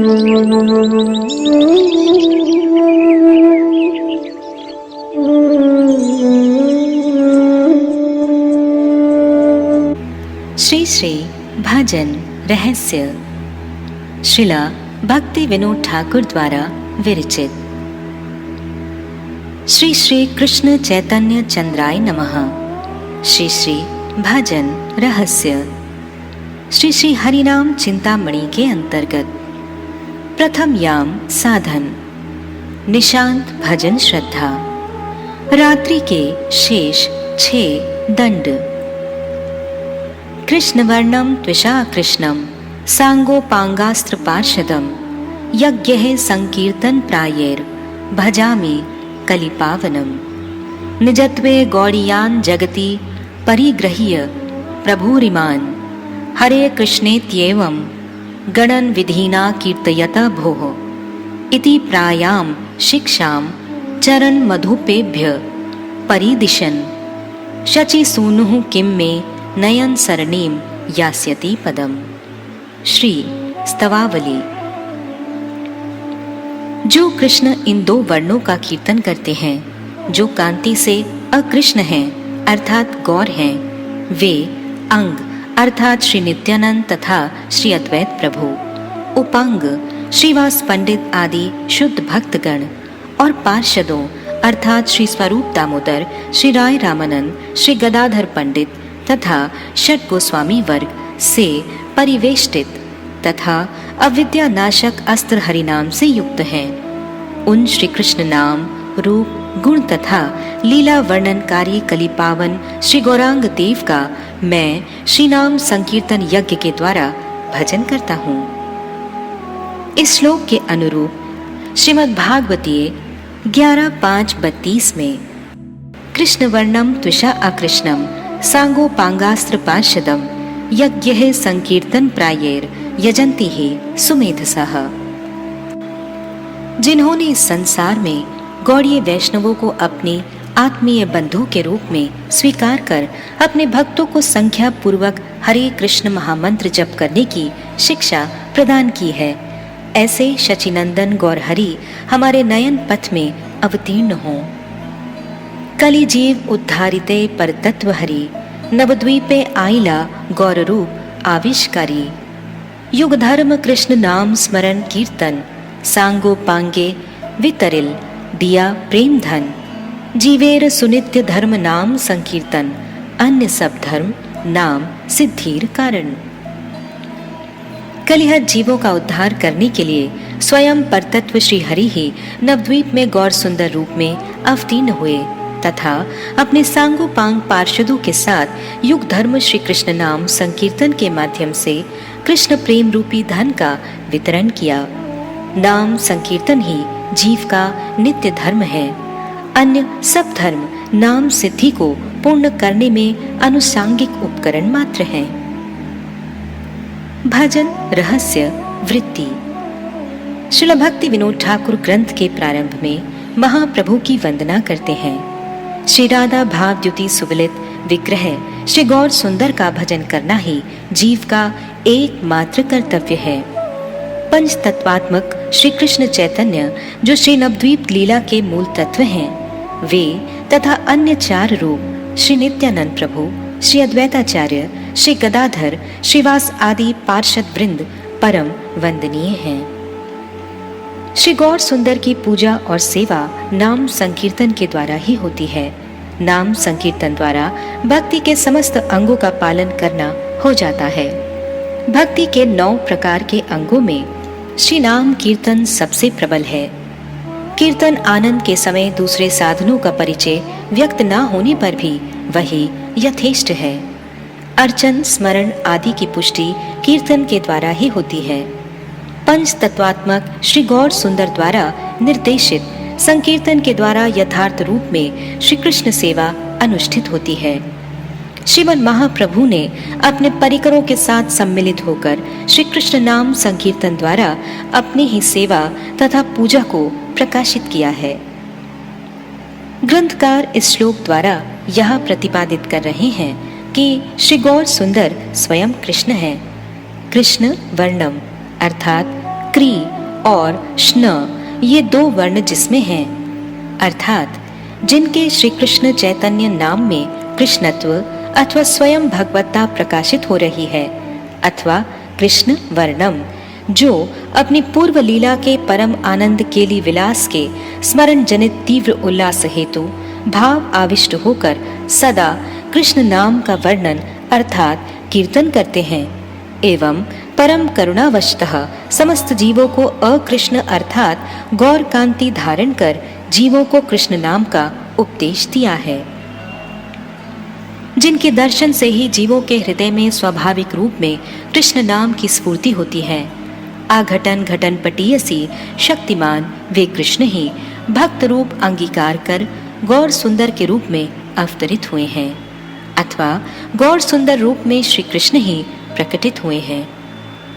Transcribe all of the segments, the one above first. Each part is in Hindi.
श्री श्री भजन रहस्य श्रीला भक्ति विनोद ठाकुर द्वारा विरचित। श्री श्री कृष्ण चैतन्य चंद्राय नमः। श्री श्री भजन रहस्य श्री श्री हरिनाम चिंतामणि के अंतर्गत प्रथम याम साधन निशांत भजन श्रद्धा रात्रि के शेष 6 दंड। कृष्णवर्णम त्विषा कृष्णम सांगोपांगास्त्र पार्षदम यज्ञः संकीर्तन प्रायैर भजामि कलिपावनम। निजत्वे गौड़ीयान जगति परिगृह्य प्रभुरिमान् हरे कृष्णेत्येवं गणन विधिना कीर्तयत भोः इति प्रायाम शिक्षां चरण मधुपेभ्य परिदिशन् शचि सूनुः किं मे नयन सरणीम यास्यति पदम। श्री स्तवावली। जो कृष्ण इन 2 वर्णों का कीर्तन करते हैं, जो कांति से अकृष्ण हैं अर्थात गौर हैं, वे अंग अर्थात श्री नित्यानंद तथा श्री अद्वैत प्रभु, उपांग श्रीवास पंडित आदि शुद्ध भक्तगण और पार्षदों अर्थात श्री स्वरूप दामोदर, श्री राय रामानंद, श्री गदाधर पंडित तथा षट गोस्वामी वर्ग से परिवेष्टित तथा अविद्या नाशक अस्त्र हरिनाम से युक्त हैं। उन श्री कृष्ण नाम रूप गुण तथा लीला वर्णनकारी कलिपावन श्री गौरांग देव का मैं श्री नाम संकीर्तन यज्ञ के द्वारा भजन करता हूँ। इस श्लोक के अनुरूप श्रीमद् भागवतीय 11:5-32 में कृष्ण वर्णम त्विषा अकृष्णम सांगोपांगास्त्र पार्षदम यज्ञः संकीर्तन प्रायैर यजन्ति ही सुमेधसः। जिन्होंने इस संसार में गौड़ीय वैष्णवों को अपने आत्मीय बंधु के रूप में स्वीकार कर अपने भक्तों को संख्या पूर्वक हरे कृष्ण महामंत्र जप करने की शिक्षा प्रदान की है, ऐसे शचिनंदन गौरहरि हमारे नयन पथ में अवतीर्ण हों। कलि जीव उद्धारिते पर तत्व हरि नवद्वीपे आइला गौर रूप आविष्कारी। युग धर्म कृष्ण नाम स्मरण कीर्तन सांगो पांगे वितरिल दिया प्रेम धन। जीवेर सुनित्य धर्म नाम संकीर्तन अन्य सब धर्म नाम सिद्धिर कारण। कलिहत जीवों का उद्धार करने के लिए स्वयं परतत्व श्री हरि ही नवद्वीप में गौर सुंदर रूप में अवतीर्ण हुए तथा अपने सांगोपांग पार्षदों के साथ युग धर्म श्री कृष्ण नाम संकीर्तन के माध्यम से कृष्ण प्रेम रूपी धन का वितरण किया। नाम संकीर्तन ही जीव का नित्य धर्म है। अन्य सब धर्म नाम सिद्धि को पूर्ण करने में अनुसांगिक उपकरण मात्र हैं। भजन रहस्य वृत्ति। श्रील भक्ति विनोद ठाकुर ग्रंथ के प्रारंभ में महाप्रभु की वंदना करते हैं। श्री राधा भाव द्युति सुविलित विग्रह श्री गौर सुंदर का भजन करना ही जीव का एकमात्र कर्तव्य है। पंच तत्वात्मक श्री कृष्ण चैतन्य जो श्री नवद्वीप लीला के मूल तत्व हैं, वे तथा अन्य 4 रूप श्री नित्यानंद प्रभु, श्री अद्वैताचार्य, श्री गदाधर, श्रीवास आदि पार्षद वृंद परम वंदनीय हैं। श्री गौर सुंदर की पूजा और सेवा नाम संकीर्तन के द्वारा ही होती है। नाम संकीर्तन द्वारा भक्ति के समस्त अंगों का पालन करना हो जाता है। भक्ति के 9 प्रकार के अंगों में श्री नाम कीर्तन सबसे प्रबल है। कीर्तन आनंद के समय दूसरे साधनों का परिचय व्यक्त न होने पर भी वही यथेष्ट है। अर्चन स्मरण आदि की पुष्टि कीर्तन के द्वारा ही होती है। पंच तत्वात्मक श्री गौर सुंदर द्वारा निर्देशित संकीर्तन के द्वारा यथार्थ रूप में श्री कृष्ण सेवा अनुष्ठित होती है। श्रीमद् महाप्रभु ने अपने परिकरों के साथ सम्मिलित होकर श्री कृष्ण नाम संकीर्तन द्वारा अपनी ही सेवा तथा पूजा को प्रकाशित किया है। ग्रंथकार इस श्लोक द्वारा यह प्रतिपादित कर रहे हैं कि श्री गौर सुंदर स्वयं कृष्ण है। कृष्ण वर्णम अर्थात क्री और श्न ये 2 वर्ण जिसमें हैं, अर्थात जिनके श्री कृष्ण चैतन्य नाम में कृष्णत्व अथवा स्वयं भगवत्ता प्रकाशित हो रही है, अथवा कृष्ण वर्णम जो अपनी पूर्व लीला के परम आनंद केली विलास के स्मरण जनित तीव्र उल्लास हेतु भाव आविष्ट होकर सदा कृष्ण नाम का वर्णन अर्थात कीर्तन करते हैं, एवं परम करुणावशतः समस्त जीवों को अकृष्ण अर्थात गौर कांति धारण कर जीवों को कृष्ण नाम का उपदेश दिया है, जिनके दर्शन से ही जीवों के हृदय में स्वाभाविक रूप में कृष्ण नाम की स्फूर्ति होती है। आघटन घटन पटीयसी शक्तिमान वे कृष्ण ही भक्त रूप अंगीकार कर गौर सुंदर के रूप में अवतरित हुए हैं, अथवा गौर सुंदर रूप में श्री कृष्ण ही प्रकटित हुए हैं।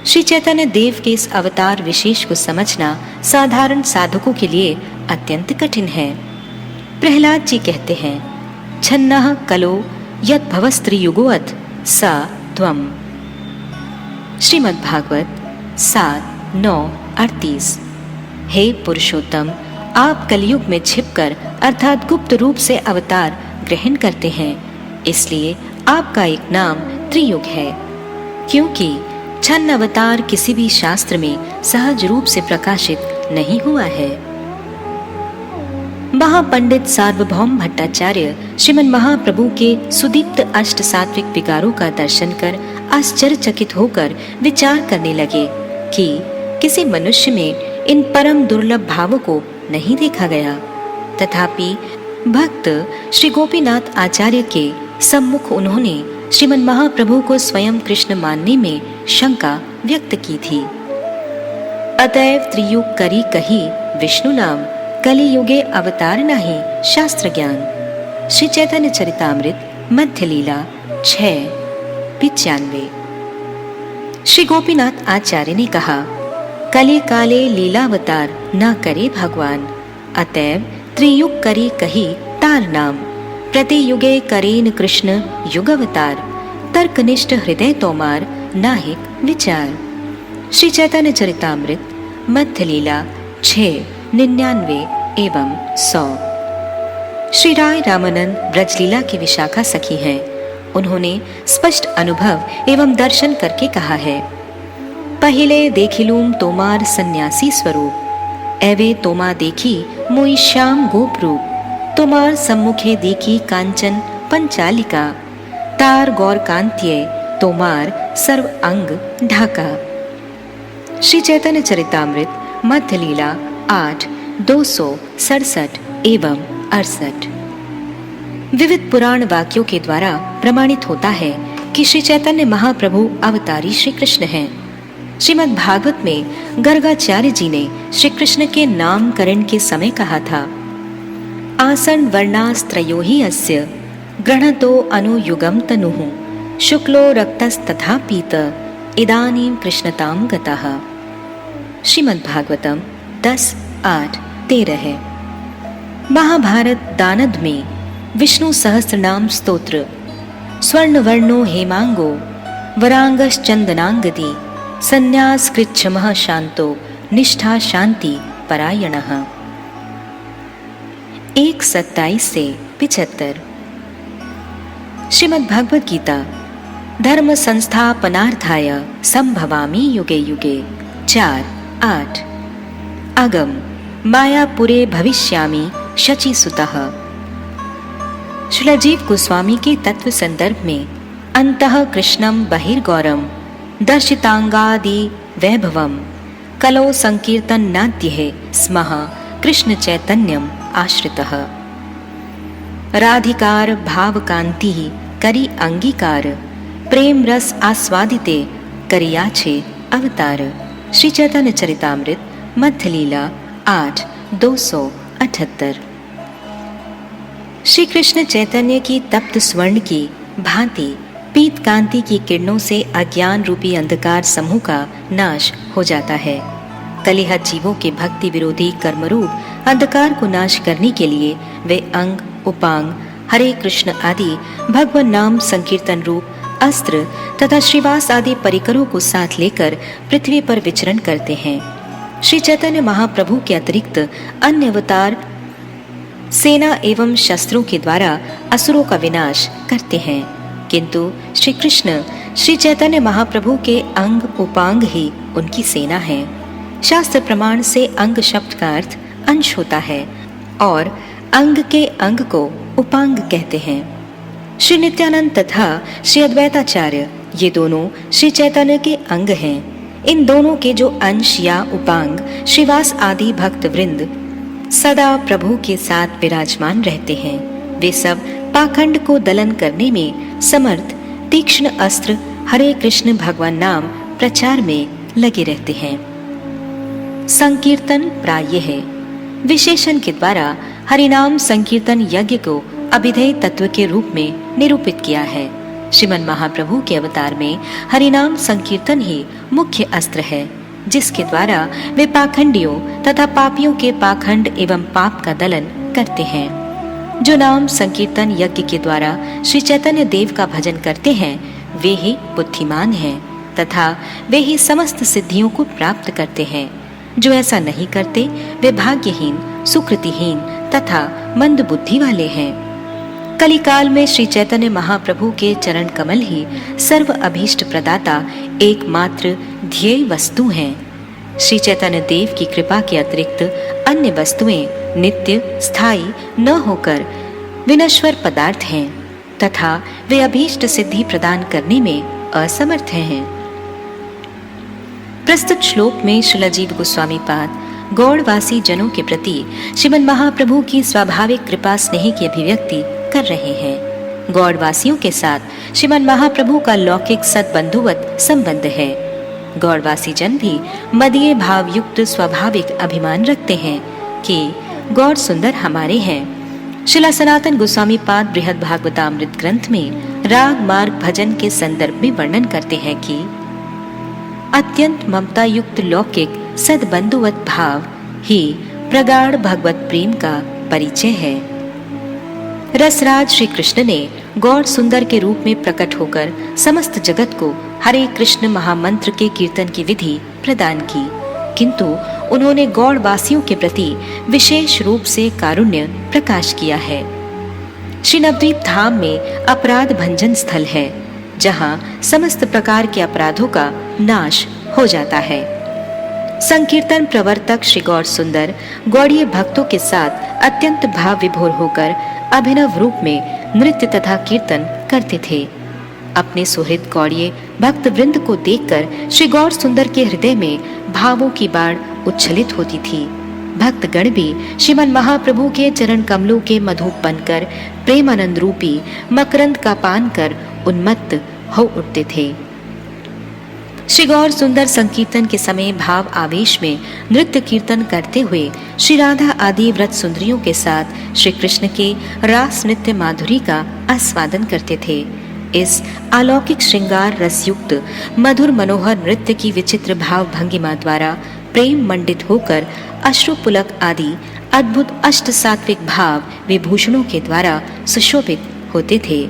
श्री चैतन्य देव के इस अवतार विशेष को समझना साधारण साधकों के लिए अत्यंत कठिन है। प्रहलाद जी कहते हैं, छन्नः कलो यत् भवस्त्रियुगोऽथ सा त्वम्। श्रीमद् भागवत 7:9-38। हे पुरुषोत्तम, आप कलयुग में छिपकर अर्थात गुप्त रूप से अवतार ग्रहण करते हैं, इसलिए आपका एक नाम त्रियुग है, क्योंकि छन्न अवतार किसी भी शास्त्र में सहज रूप से प्रकाशित नहीं हुआ है। महापंडित सार्वभौम भट्टाचार्य श्रीमन महाप्रभु के सुदीप्त अष्ट सात्विक विकारों का दर्शन कर आश्चर्यचकित होकर विचार करने लगे कि किसी मनुष्य में इन परम दुर्लभ भावों को नहीं देखा गया। तथापि भक्त श्री गोपीनाथ आचार्य के सम्मुख उन्होंने श्रीमन महाप्रभु को स्वयं कृष्ण मानने में शंका व्यक्त की थी। अतएव त्रियुग करी कही विष्णु नाम, कली युगे अवतार नाही शास्त्र ज्ञान। श्री चैतन्य चरितामृत मध्य लीला 6:95। श्री गोपीनाथ आचार्य ने कहा, कली काले लीलावतार न करे भगवान, अतएव त्रियुग करी कही तार नाम, प्रति युगे करेन कृष्ण युग अवतार, तर्कनिष्ठ हृदय तोमार नाहिक विचार। श्री चैतन्य चरितामृत मध्य लीला 6:99 एवं 100। श्री राय रामानंद ब्रजलीला की विशाखा सखी हैं। उन्होंने स्पष्ट अनुभव एवं दर्शन करके कहा है, पहिले देखिलूम तोमार सन्यासी स्वरूप, एवे तोमा देखी मोई श्याम गोप रूप, तोमार सम्मुखे देखी कांचन पंचालिका, तार गौर कांत्य तोमार सर्व अंग ढाका। श्री चैतन्य चरितामृत मध्य लीला 8:267 एवं 68। विविध पुराण वाक्यों के द्वारा प्रमाणित होता है कि श्री चैतन्य महाप्रभु अवतारी श्री कृष्ण हैं। श्रीमद् भागवत में गर्गाचार्य जी ने श्री कृष्ण के नामकरण के समय कहा था, आसन वर्णास्त्रयो ही अस्य गृह्णतो अनुयुगम तनुः, शुक्लो रक्तस्तथा पीत इदानीं कृष्णतां गतः। श्रीमद् भागवतम 10:8-13 है। महाभारत दानद में विष्णु सहस्रनाम स्तोत्र स्वर्ण वर्णो हेमांगो वरांगश्चंदनांगदी संन्यास कृच्छमः शांतो निष्ठा शांति परायणः 1:27-75। श्रीमद् भगवद गीता धर्म संस्थापनार्थाय संभवामि युगे युगे 4:8। अगम मायापुरे भविष्यामि शचीसुतः। श्रीलजीव गोस्वामी के तत्व संदर्भ में अंतः कृष्णम बहिर्गौरम दर्शितांगादि वैभवम कलो संकीर्तन नाद्य स्मः कृष्ण चैतन्यम आश्रितः। राधिकार भाव कांति करी अंगीकार प्रेम रस आस्वादिते करियाछे अवतार। श्री चैतन्य चरितामृत मध्य लीला 8:278। श्री कृष्ण चैतन्य की तप्त स्वर्ण की भांति पीत कांति की किरणों से अज्ञान रूपी अंधकार समूह का नाश हो जाता है। कलिह जीवों के भक्ति विरोधी कर्मरूप अंधकार को नाश करने के लिए वे अंग उपांग हरे कृष्ण आदि भगवान नाम संकीर्तन रूप अस्त्र तथा श्रीवास आदि परिकरों को साथ लेकर पृथ्वी पर विचरण करते हैं। श्री चैतन्य महाप्रभु के अतिरिक्त अन्य अवतार सेना एवं शस्त्रों के द्वारा असुरों का विनाश करते हैं, किंतु श्री कृष्ण श्री चैतन्य महाप्रभु के अंग उपांग ही उनकी सेना है। शास्त्र प्रमाण से अंग शब्द का अर्थ अंश होता है और अंग के अंग को उपांग कहते हैं। श्री नित्यानंद तथा श्री अद्वैताचार्य ये दोनों श्री चैतन्य के अंग हैं। इन दोनों के जो अंश या उपांग श्रीवास आदि भक्त वृंद सदा प्रभु के साथ विराजमान रहते हैं, वे सब पाखंड को दलन करने में समर्थ तीक्ष्ण अस्त्र हरे कृष्ण भगवान नाम प्रचार में लगे रहते हैं। संकीर्तन प्राय है विशेषण के द्वारा हरिनाम संकीर्तन यज्ञ को अभिधेय तत्व के रूप में निरूपित किया है। श्रीमन महाप्रभु के अवतार में हरिनाम संकीर्तन ही मुख्य अस्त्र है, जिसके द्वारा वे पाखंडियों तथा पापियों के पाखंड एवं पाप का दलन करते हैं। जो नाम संकीर्तन यज्ञ के द्वारा श्री चैतन्य देव का भजन करते हैं, वे ही बुद्धिमान हैं तथा वे ही समस्त सिद्धियों को प्राप्त करते हैं। जो ऐसा नहीं करते वे भाग्यहीन, सुकृतिहीन तथा मंद बुद्धि वाले हैं। कलिकाल में श्री चैतन्य महाप्रभु के चरण कमल ही सर्व अभीष्ट प्रदाता एकमात्र ध्येय वस्तु हैं। श्री चैतन्य देव की कृपा के अतिरिक्त अन्य वस्तुएं नित्य स्थायी न होकर विनश्वर पदार्थ हैं तथा वे अभीष्ट सिद्धि प्रदान करने में असमर्थ हैं। प्रस्तुत श्लोक में श्रील जीव गोस्वामी पाद गौड़वासी जनों के प्रति श्रीमन महाप्रभु की स्वाभाविक कृपा स्नेह की अभिव्यक्ति कर रहे हैं। गौड़वासियों के साथ श्रीमन महाप्रभु का लौकिक सद्बंधुवत संबंध है। गौड़वासी जन भी मदीय भावयुक्त स्वाभाविक अभिमान रखते हैं कि गौड़ सुंदर हमारे हैं। श्रील सनातन गोस्वामी पाद बृहद भागवतामृत ग्रंथ में राग मार्ग भजन के संदर्भ में वर्णन करते हैं कि अत्यंत ममता युक्त लौकिक सद्बंधुवत भाव ही प्रगाढ़ भगवत प्रेम का परिचय है। रसराज श्री कृष्ण ने गौड़ सुंदर के रूप में प्रकट होकर समस्त जगत को हरे कृष्ण महामंत्र के कीर्तन की विधि प्रदान की, किंतु उन्होंने गौड़ वासियों के प्रति विशेष रूप से कारुण्य प्रकाश किया है। श्री नवद्वीप धाम में अपराध भंजन स्थल है, जहां समस्त प्रकार के अपराधों का नाश हो जाता है। संकीर्तन प्रवर्तक श्री गौर सुंदर गौड़ीय भक्तों के साथ अत्यंत भाव विभोर होकर अभिनव रूप में नृत्य तथा कीर्तन करते थे। अपने सुहृद गौड़ीय भक्त वृंद को देखकर श्री गौर सुंदर के हृदय में भावों की बाढ़ उच्छलित होती थी। भक्तगण भी श्रीमन महाप्रभु के चरण कमलों के मधुप बनकर प्रेमानंद रूपी मकरंद का पान कर उन्मत्त हो उठते थे। श्री गौर सुंदर संकीर्तन के समय भाव आवेश में नृत्य कीर्तन करते हुए श्री राधा आदि व्रत सुंदरियों के साथ श्री कृष्ण के रास नृत्य माधुरी का आस्वादन करते थे। इस अलौकिक श्रृंगार रसयुक्त मधुर मनोहर नृत्य की विचित्र भाव भंगिमा द्वारा प्रेम मंडित होकर अश्रुपुलक आदि अद्भुत अष्ट सात्विक भाव विभूषणों के द्वारा सुशोभित होते थे।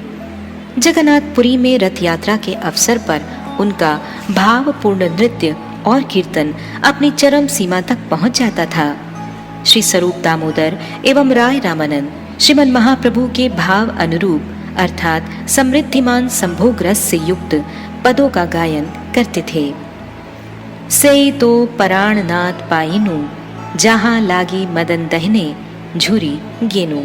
जगन्नाथपुरी में रथ यात्रा के अवसर पर उनका भावपूर्ण नृत्य और कीर्तन अपनी चरम सीमा तक पहुंच जाता था। श्री स्वरूप दामोदर एवं राय रामानंद श्रीमन महाप्रभु के भाव अनुरूप अर्थात समृद्धिमान संभोग रस से युक्त पदों का गायन करते थे। से तो पराणनाथ पाइनु जहां लागी मदन दहने झुरी गेनु।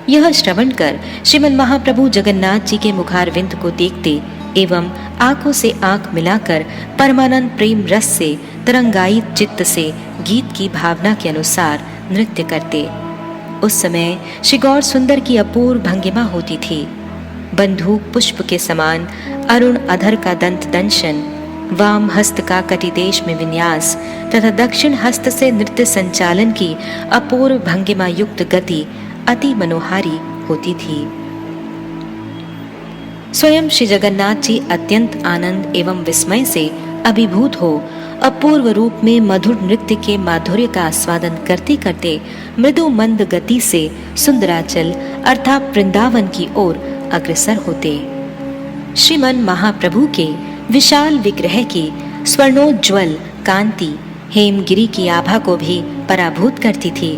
यह श्रवण कर श्रीमन महाप्रभु जगन्नाथ जी के मुखारविंद को देखते एवं आंखों से आंख मिलाकर परमानंद प्रेम रस से तरंगायित चित्त से गीत की भावना के अनुसार नृत्य करते। उस समय श्री गौर सुंदर की अपूर्व भंगिमा होती थी। बंदूक पुष्प के समान अरुण अधर का दंत दंशन, वाम हस्त का कटिदेश में विन्यास तथा दक्षिण हस्त से नृत्य संचालन की अपूर्व भंगिमा युक्त गति अति मनोहारी होती थी। स्वयं श्री जगन्नाथ जी अत्यंत आनंद एवं विस्मय से अभिभूत हो अपूर्व रूप में मधुर नृत्य के माधुर्य का आस्वादन करते करते मृदु मंद गति से सुंदराचल अर्थात वृंदावन की ओर अग्रसर होते। श्रीमन महाप्रभु के विशाल विग्रह की स्वर्णोज्ज्वल कांति हेमगिरी की आभा को भी पराभूत करती थी।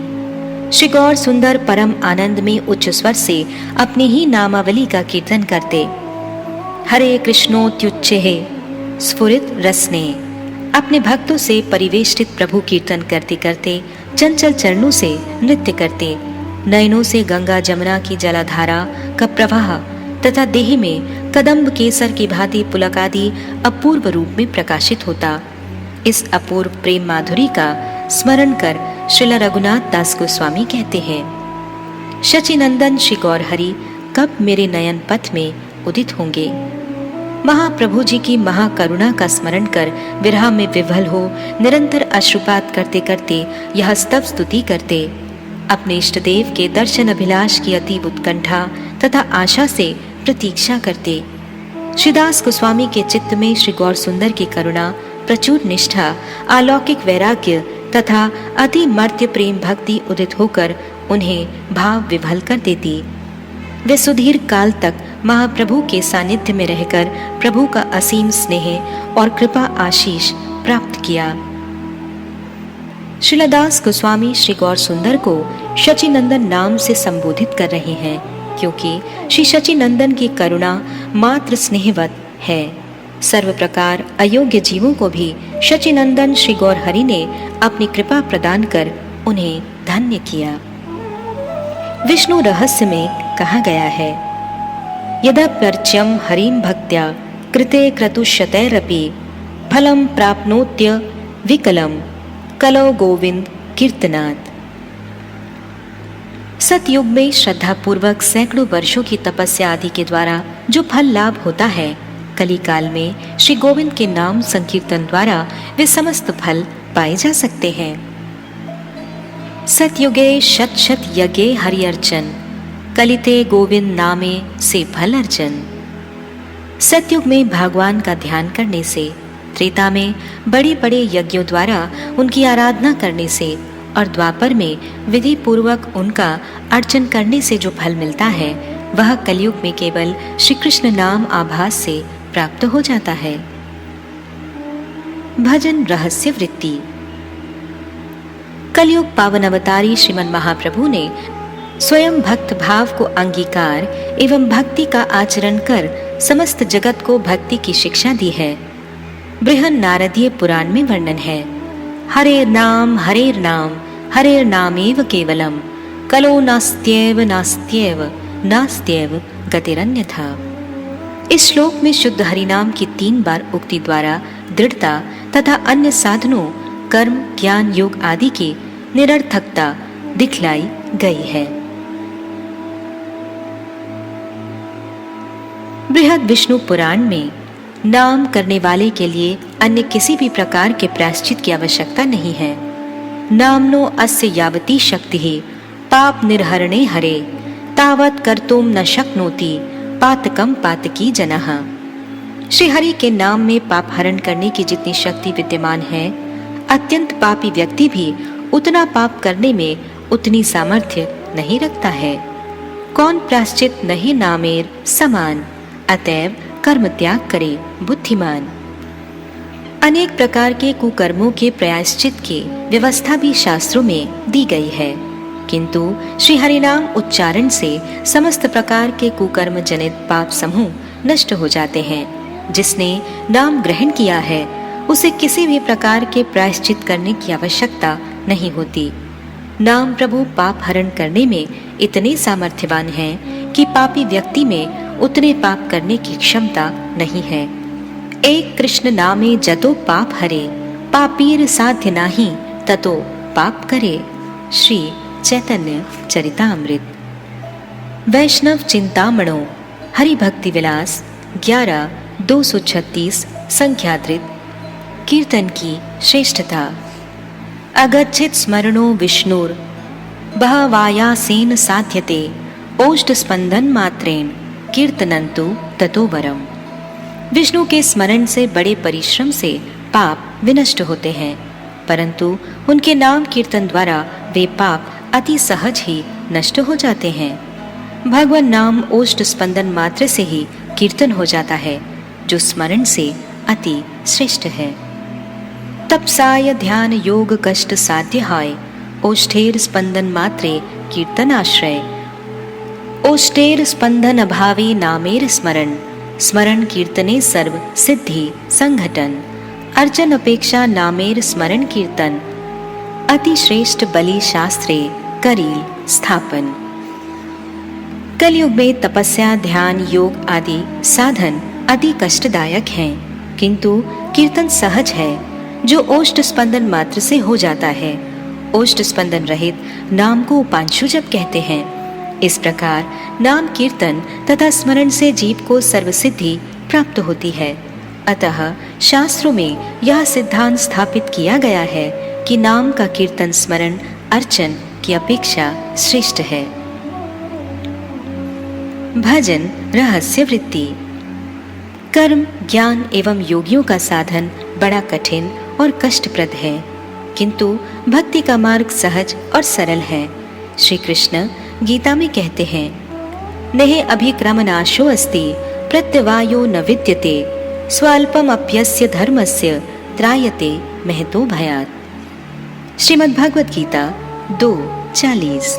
श्री गौर सुंदर परम आनंद में उच्च स्वर से अपनी ही नामावली का कीर्तन करते। हरे कृष्णोत्युच्चैः स्फुरित रसने। अपने भक्तों से परिवेष्टित प्रभु कीर्तन करते करते चंचल चरणों से नृत्य करते। नयनों से गंगा जमुना की जलाधारा का प्रवाह तथा देह में कदम्ब केसर की भांति पुलक आदि अपूर्व रूप में प्रकाशित होता। इस अपूर्व प्रेम माधुरी का स्मरण कर श्रील रघुनाथ दास गोस्वामी कहते हैं, शचीनंदन श्री गौर हरि कब मेरे नयन पथ में उदित होंगे। महाप्रभु जी की महाकरुणा का स्मरण कर विरह में विह्वल हो निरंतर अश्रुपात करते करते यह स्तव स्तुति करते। अपने इष्ट देव के दर्शन अभिलाष की अतीव उत्कंठा तथा आशा से प्रतीक्षा करते। श्रीदास गोस्वामी के चित्त में श्री गौर सुंदर की करुणा, प्रचुर निष्ठा, अलौकिक वैराग्य तथा अति मर्त्य प्रेम भक्ति उदित होकर उन्हें भाव विभल कर देती। वे सुदीर्घ काल तक महाप्रभु के सानिध्य में रहकर प्रभु का असीम स्नेह और कृपा आशीष प्राप्त किया। श्रीलदास गोस्वामी श्री गौर सुंदर को शचीनंदन नाम से संबोधित कर रहे हैं, क्योंकि श्री शचीनंदन की करुणा मात्र स्नेहवत है। सर्व प्रकार अयोग्य जीवों को भी शचीनंदन श्री गौर हरि ने अपनी कृपा प्रदान कर उन्हें धन्य किया। विष्णु रहस्य में कहा गया है, यद्यप्यर्च्यं हरिं भक्त्या कृते क्रतुशतैरपि फलं प्राप्नोत्य विकलं कलौ गोविंद कीर्तनात्। सतयुग में श्रद्धा पूर्वक सैकड़ों वर्षों की तपस्या आदि के द्वारा जो फल लाभ होता है, कली काल में श्री गोविंद के नाम संकीर्तन द्वारा वे समस्त फल पाए जा सकते हैं। सतयुगे शत शत यज्ञे हरि अर्चन, कलिते गोविंद नामे से फल अर्चन। सतयुग में भगवान का ध्यान करने से, त्रेता में बड़े बड़े यज्ञों द्वारा उनकी आराधना करने से और द्वापर में विधि पूर्वक उनका अर्चन करने से जो फल मिलता है, वह कलयुग में केवल श्री कृष्ण नाम आभास से प्राप्त हो जाता है। भजन रहस्य वृत्ति। कलयुग पावन अवतारी श्रीमन महाप्रभु ने स्वयं भक्त भाव को अंगीकार एवं भक्ति का आचरण कर समस्त जगत को भक्ति की शिक्षा दी है। बृहन नारदीय पुराण में वर्णन है, हरेर नाम हरेर नामेव केवलम कलो नास्त्येव नास्त्येव नास्त्येव गतिरन्यथा। इस श्लोक में शुद्ध हरिनाम की 3 बार उक्ति द्वारा दृढ़ता तथा अन्य साधनों, कर्म, ज्ञान, योग आदि की निरर्थकता दिखलाई गई है। बृहद विष्णु पुराण में नाम करने वाले के लिए अन्य किसी भी प्रकार के प्रायश्चित की आवश्यकता नहीं है। नामनो अस्य यावती शक्ति ही पाप निर्हरणे हरे तावत कर्तुम न शक्नोति पातकम पातकी जनः। श्री हरि के नाम में पाप हरण करने की जितनी शक्ति विद्यमान है, अत्यंत पापी व्यक्ति भी उतना पाप करने में उतनी सामर्थ्य नहीं रखता है। कौन प्रायश्चित नहीं नामेर समान, अतएव कर्म त्याग करे बुद्धिमान। अनेक प्रकार के कुकर्मों के प्रायश्चित की व्यवस्था भी शास्त्रों में दी गई है, किंतु श्री हरिनाम उच्चारण से समस्त प्रकार के कुकर्म जनित पाप समूह नष्ट हो जाते हैं। जिसने नाम ग्रहण किया है, उसे किसी भी प्रकार के प्रायश्चित करने की आवश्यकता नहीं होती। नाम प्रभु पाप हरण करने में इतने सामर्थ्यवान हैं कि पापी व्यक्ति में उतने पाप करने की क्षमता नहीं है। एक कृष्ण नामे जतो पाप हरे पापीर साध्य नाही ततो पाप करे। श्री चैतन्य चरितामृत। वैष्णव चिंतामणो हरि भक्ति विलास 11-236 संख्यादृत। कीर्तन की श्रेष्ठता। अगच्छित स्मरणो विष्णुर बहवायासेन साध्यते ओष्ठ स्पंदन मात्रेण कीर्तनंतु ततो वरम। विष्णु के स्मरण से बड़े परिश्रम से पाप विनष्ट होते हैं, परंतु उनके नाम कीर्तन द्वारा वे पाप अति सहज ही नष्ट हो जाते हैं। भगवान नाम ओष्ठ स्पंदन मात्र से ही कीर्तन हो जाता है, जो स्मरण से अति श्रेष्ठ है। तपसाय ध्यान योग कष्ट साध्य हाय, ओष्ठेर स्पंदन मात्रे कीर्तन आश्रय। ओष्ठेर स्पंदन अभावे नामेर स्मरण, स्मरण कीर्तने सर्व सिद्धि संघटन। अर्चन अपेक्षा नामेर स्मरण कीर्तन, अति श्रेष्ठ बलि शास्त्रे करील स्थापन। कलयुग में तपस्या ध्यान योग आदि साधन अति कष्टदायक हैं, किंतु कीर्तन सहज है जो ओष्ठ स्पंदन मात्र से हो जाता है। ओष्ठ स्पंदन रहित नाम को उपांशु जप कहते हैं। इस प्रकार नाम कीर्तन तथा स्मरण से जीव को सर्वसिद्धि प्राप्त होती है। अतः शास्त्रों में यह सिद्धांत स्थापित किया गया है कि नाम का कीर्तन स्मरण अर्चन की अपेक्षा श्रेष्ठ है। भजन रहस्य वृत्ति। कर्म ज्ञान एवं योगियों का साधन बड़ा कठिन और कष्टप्रद है, किंतु भक्ति का मार्ग सहज और सरल है। श्री कृष्ण गीता में कहते हैं, नेह अभिक्रमनाशो अस्ति प्रत्यवायो न विद्यते, स्वल्पम अप्यस्य धर्मस्य त्रायते महतो भयात्। श्रीमद् भगवत गीता 2:40।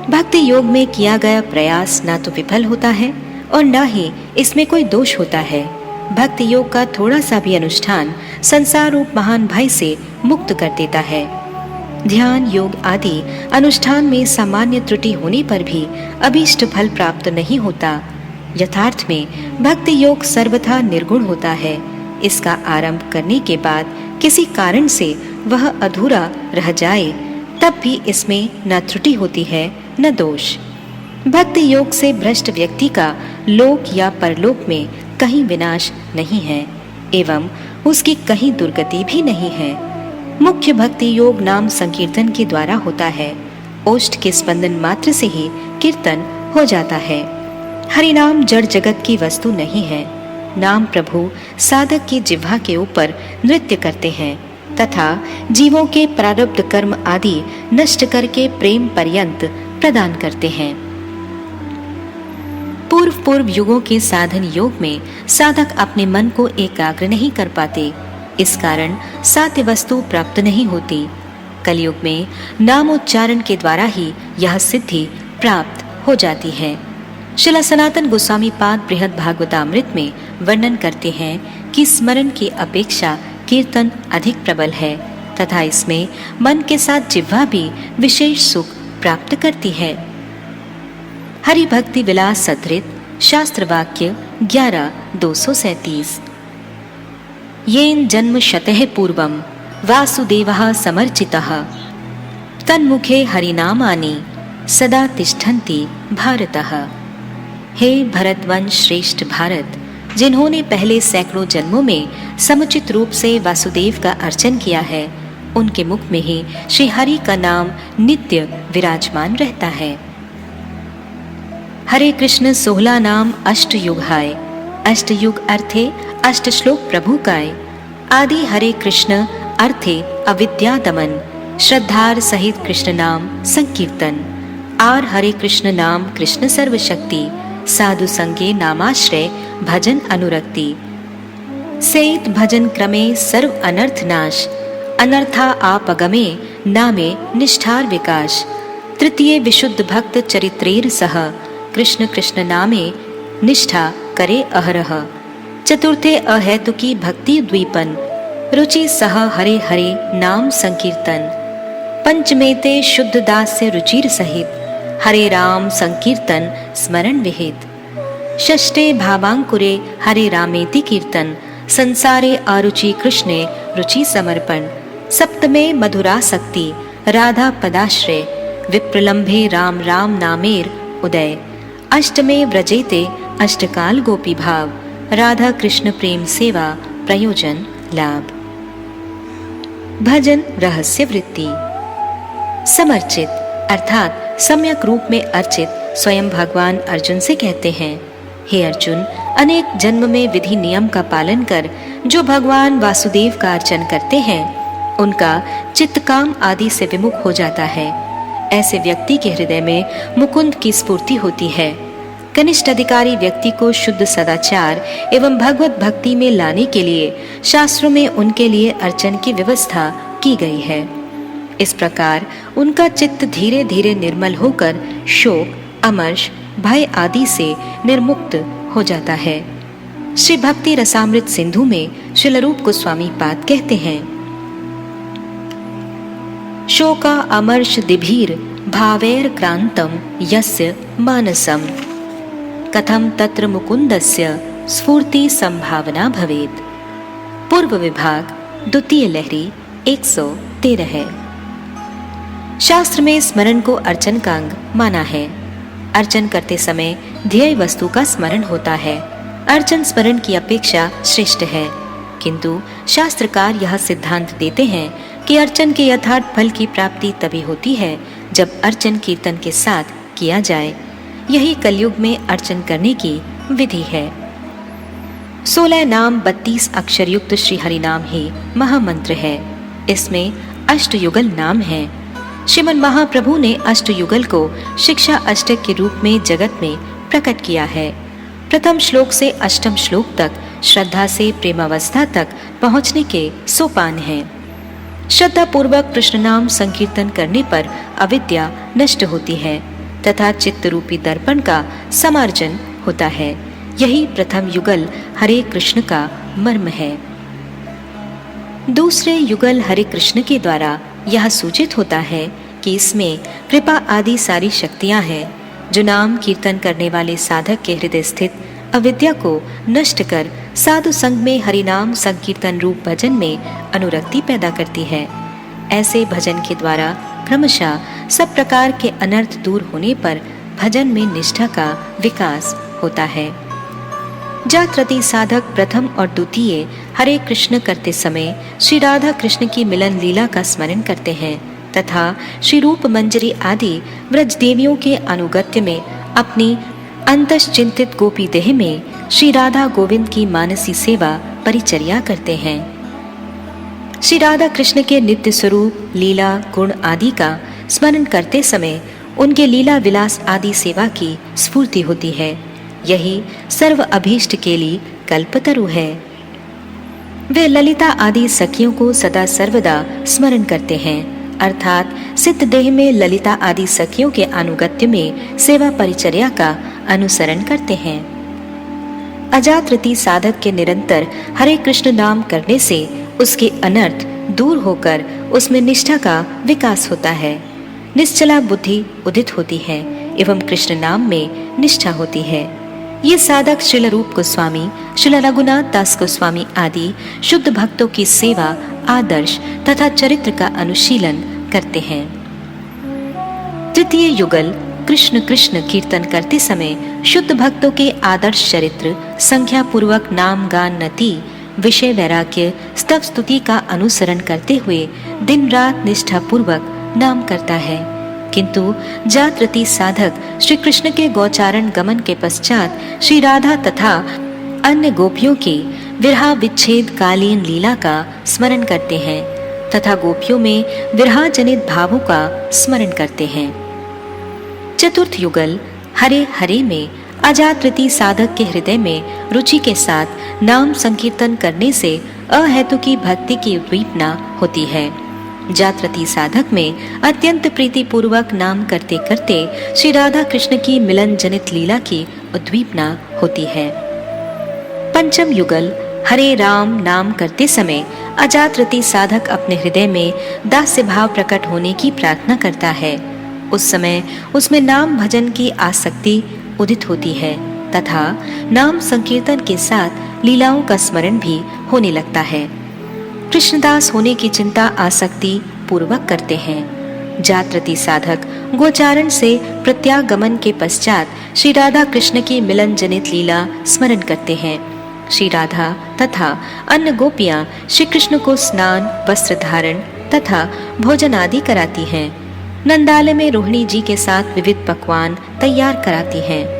भक्ति योग में किया गया प्रयास ना तो विफल होता है और ना ही इसमें कोई दोष होता है। भक्ति योग का थोड़ा सा भी अनुष्ठान संसार रूप महान भय से मुक्त कर देता है। ध्यान योग आदि अनुष्ठान में सामान्य त्रुटि होने पर भी अभीष्ट फल प्राप्त नहीं होता। यथार्थ में भक्ति योग सर्वथा निर्गुण होता है। इसका आरंभ करने के बाद किसी कारण से वह अधूरा रह जाए तब भी इसमें न त्रुटि होती है न दोष। भक्ति योग से भ्रष्ट व्यक्ति का लोक या परलोक में कहीं विनाश नहीं है एवं उसकी कहीं दुर्गति भी नहीं है। मुख्य भक्ति योग नाम संकीर्तन के द्वारा होता है। ओष्ठ के स्पंदन मात्र से ही कीर्तन हो जाता है। हरिनाम जड़ जगत की वस्तु नहीं है। नाम प्रभु साधक की जिह्वा के ऊपर नृत्य करते हैं तथा जीवों के प्रारब्ध कर्म आदि नष्ट करके प्रेम पर्यंत प्रदान करते हैं। पूर्व युगों के साधन योग में साधक अपने मन को एकाग्र नहीं कर पाते, इस कारण साध्य वस्तु प्राप्त नहीं होती। कलयुग में नामोच्चारण के द्वारा ही यह सिद्धि प्राप्त हो जाती है। श्रील सनातन गोस्वामी पाद बृहद भागवतामृत में वर्णन करते हैं कि स्मरण की अपेक्षा कीर्तन अधिक प्रबल है तथा इसमें मन के साथ जिह्वा भी विशेष सुख प्राप्त करती है। हरि भक्ति विलास सदृत शास्त्र वाक्य 11:237। येन जन्म शतः पूर्वं वासुदेवः समर्चितः तन्मुखे हरिनामानि सदा तिष्ठन्ति भारतः। हे भरतवंश श्रेष्ठ भारत, जिन्होंने पहले सैकड़ों जन्मों में समुचित रूप से वासुदेव का अर्चन किया है, उनके मुख में ही श्री हरि का नाम नित्य विराजमान रहता है। हरे कृष्ण 16 नाम अष्ट युग हाय, अष्ट युग अर्थे अष्ट श्लोक प्रभु काय। आदि हरे कृष्ण अर्थे अविद्या दमन, श्रद्धार सहित कृष्ण नाम संकीर्तन। आर हरे कृष्ण नाम कृष्ण सर्वशक्ति, साधु संगे नामाश्रय भजन अनुरक्ति। सेत भजन क्रमे सर्व अनर्थ नाश, अनर्था आपगमे नामे निष्ठार विकास। तृतीय विशुद्ध भक्त चरित्रेर सह, कृष्ण कृष्ण नामे निष्ठा करे अहरह। चतुर्थे अहेतुकी भक्ति द्वीपन, रुचि सह हरे हरे नाम संकीर्तन। पंचमेते शुद्ध दास्य रुचिर सहित, हरे राम संकीर्तन स्मरण विहित। षष्ठे भावांकुरे हरे रामेति कीर्तन, संसारे आरुचि कृष्णे रुचि समर्पण। सप्तमे मधुरासक्ति राधा पदाश्रय, विप्रलंभे राम राम नामेर उदय। अष्टमे व्रजेते अष्टकाल गोपी भाव, राधा कृष्ण प्रेम सेवा प्रयोजन लाभ। भजन रहस्य वृत्ति। समर्चित अर्थात सम्यक रूप में अर्चित स्वयं भगवान अर्जुन से कहते हैं, हे अर्जुन, अनेक जन्म में विधि नियम का पालन कर जो भगवान वासुदेव का अर्चन करते हैं, उनका चित्त काम आदि से विमुख हो जाता है। ऐसे व्यक्ति के हृदय में मुकुंद की स्फूर्ति होती है। कनिष्ठ अधिकारी व्यक्ति को शुद्ध सदाचार एवं भगवत भक्ति में लाने के लिए शास्त्रों में उनके लिए अर्चन की व्यवस्था की गई है। इस प्रकार उनका चित्त धीरे धीरे निर्मल होकर शोक, अमर्ष, भय आदि से निर्मुक्त हो जाता है। श्री भक्ति रसामृत सिंधु में श्रील रूप गोस्वामी पाद कहते हैं, शोका अमर्ष दिभीर भावैर क्रांतम यस्य मानसम कथम तत्र मुकुंदस्य स्फूर्ति संभावना भवेत्। पूर्व विभाग द्वितीय लहरी 113 है। शास्त्र में स्मरण को अर्चन का अंग माना है। अर्चन करते समय ध्येय वस्तु का स्मरण होता है। अर्चन स्मरण की अपेक्षा श्रेष्ठ है, किंतु शास्त्रकार यह सिद्धांत देते हैं कि अर्चन के यथार्थ फल की प्राप्ति तभी होती है जब अर्चन कीर्तन के साथ किया जाए। यही कलयुग में अर्चन करने की विधि है। 16 नाम 32 अक्षर युक्त श्री हरि नाम ही महामंत्र है। इसमें अष्टयुगल नाम है। श्रीमन महाप्रभु ने अष्टयुगल को शिक्षा अष्टक के रूप में जगत में प्रकट किया है। प्रथम श्लोक से अष्टम श्लोक तक श्रद्धा से प्रेमावस्था तक पहुंचने के सोपान हैं। श्रद्धा पूर्वक कृष्ण नाम संकीर्तन करने पर अविद्या नष्ट होती है तथा चित्त रूपी दर्पण का समार्जन होता है। यही प्रथम युगल हरे कृष्ण का मर्म है। दूसरे युगल हरे कृष्ण के द्वारा यह सूचित होता है कि इसमें कृपा आदि सारी शक्तियां हैं जो नाम कीर्तन करने वाले साधक के हृदय स्थित अविद्या को नष्ट कर साधु संग में हरिनाम संकीर्तन रूप भजन में अनुरक्ति पैदा करती है। ऐसे भजन के द्वारा क्रमशः सब प्रकार के अनर्थ दूर होने पर भजन में निष्ठा का विकास होता है। जातरति साधक प्रथम और द्वितीय हरे कृष्ण करते समय श्री राधा कृष्ण की मिलन लीला का स्मरण करते हैं तथा श्री रूप मंजरी आदि व्रज देवियों के अनुगत्य में अपनी अंतश्चिंतित गोपी देह में श्री राधा गोविंद की मानसी सेवा परिचर्या करते हैं। श्री राधा कृष्ण के नित्य स्वरूप, लीला, गुण आदि का स्मरण करते समय उनके लीला विलास आदि सेवा की स्फूर्ति होती है। यही सर्व अभीष्ट के लिए कल्पतरु है। वे ललिता आदि सखियों को सदा सर्वदा स्मरण करते हैं, अर्थात सिद्ध देह में ललिता आदि सखियों के अनुगत्य में सेवा परिचर्या का अनुसरण करते हैं। अजातृति साधक के निरंतर हरे कृष्ण नाम करने से उसके अनर्थ दूर होकर उसमें निष्ठा का विकास होता है। निश्चला बुद्धि उदित होती है एवं कृष्ण नाम में निष्ठा होती है। ये साधक श्रील रूप गोस्वामी, श्रील रघुनाथ दास गोस्वामी आदि शुद्ध भक्तों की सेवा, आदर्श तथा चरित्र का अनुशीलन करते हैं। तृतीय युगल कृष्ण कृष्ण कीर्तन करते समय शुद्ध भक्तों के आदर्श चरित्र, संख्या पूर्वक नाम गान नति, विषय वैराग्य, स्तव स्तुति का अनुसरण करते हुए दिन रात निष्ठा पूर्वक नाम करता है। किंतु जातरति साधक श्री कृष्ण के गौचारण गमन के पश्चात श्री राधा तथा अन्य गोपियों की विरहा विच्छेद कालीन लीला का स्मरण करते हैं तथा गोपियों में विरहा जनित भावों का स्मरण करते हैं। चतुर्थ युगल हरे हरे में अजातृति साधक के हृदय में रुचि के साथ नाम संकीर्तन करने से अहेतु की भक्ति की उद्दीपना होती है। जातरति साधक में अत्यंत प्रीति पूर्वक नाम करते करते श्री राधा कृष्ण की मिलन जनित लीला की उद्दीपना होती है। पंचम युगल हरे राम नाम करते समय अजातरति साधक अपने हृदय में दास्य भाव प्रकट होने की प्रार्थना करता है। उस समय उसमें नाम भजन की आसक्ति उदित होती है तथा नाम संकीर्तन के साथ लीलाओं का स्मरण भी होने लगता है। कृष्णदास होने की चिंता आसक्ति पूर्वक करते हैं। जातरति साधक गोचारण से प्रत्यागमन के पश्चात श्री राधा कृष्ण की मिलन जनित लीला स्मरण करते हैं। श्री राधा तथा अन्य गोपियां श्री कृष्ण को स्नान, वस्त्र धारण तथा भोजन आदि कराती हैं। नंदालय में रोहिणी जी के साथ विविध पकवान तैयार कराती हैं।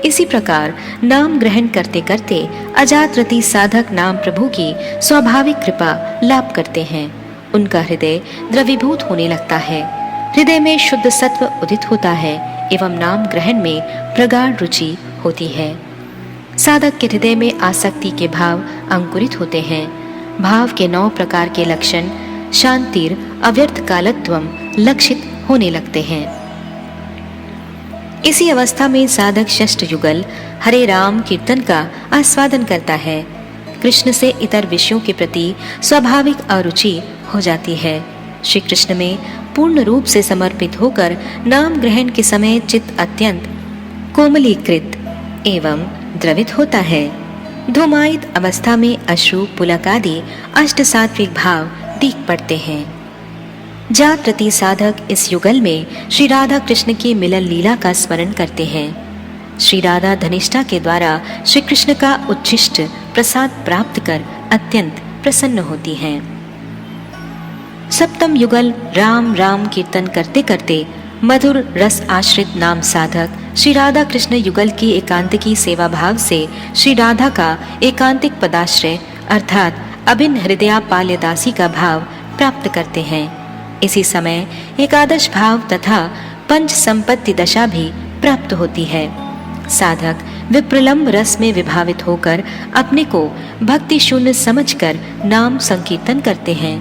इसी प्रकार नाम ग्रहण करते करते अजातरति साधक नाम प्रभु की स्वाभाविक कृपा लाभ करते हैं। उनका हृदय द्रवीभूत होने लगता है। हृदय में शुद्ध सत्व उदित होता है एवं नाम ग्रहण में प्रगाढ़ रुचि होती है। साधक के हृदय में आसक्ति के भाव अंकुरित होते हैं। भाव के 9 प्रकार के लक्षण शांतिर अव्यर्थ कालत्वम लक्षित होने लगते हैं। इसी अवस्था में साधक षष्ठ युगल हरे राम कीर्तन का आस्वादन करता है। कृष्ण से इतर विषयों के प्रति स्वाभाविक अरुचि हो जाती है। श्री कृष्ण में पूर्ण रूप से समर्पित होकर नाम ग्रहण के समय चित्त अत्यंत कोमलीकृत एवं द्रवित होता है। धूमायित अवस्था में अश्रु पुलक आदि अष्ट सात्विक भाव दिख पड़ते हैं। जात प्रति साधक इस युगल में श्री राधा कृष्ण की मिलन लीला का स्मरण करते हैं। श्री राधा धनिष्ठा के द्वारा श्री कृष्ण का उच्छिष्ट प्रसाद प्राप्त कर अत्यंत प्रसन्न होती हैं। सप्तम युगल राम राम कीर्तन करते करते मधुर रस आश्रित नाम साधक श्री राधा कृष्ण युगल की एकांतिकी सेवा भाव से श्री राधा का एकांतिक पदाश्रय अर्थात अभिन्न हृदयापाल्य दासी का भाव प्राप्त करते हैं। इसी समय एकादश भाव तथा पंच संपत्ति दशा भी प्राप्त होती है। साधक विप्रलंब रस में विभावित होकर अपने को भक्ति शून्य समझकर नाम संकीर्तन करते हैं।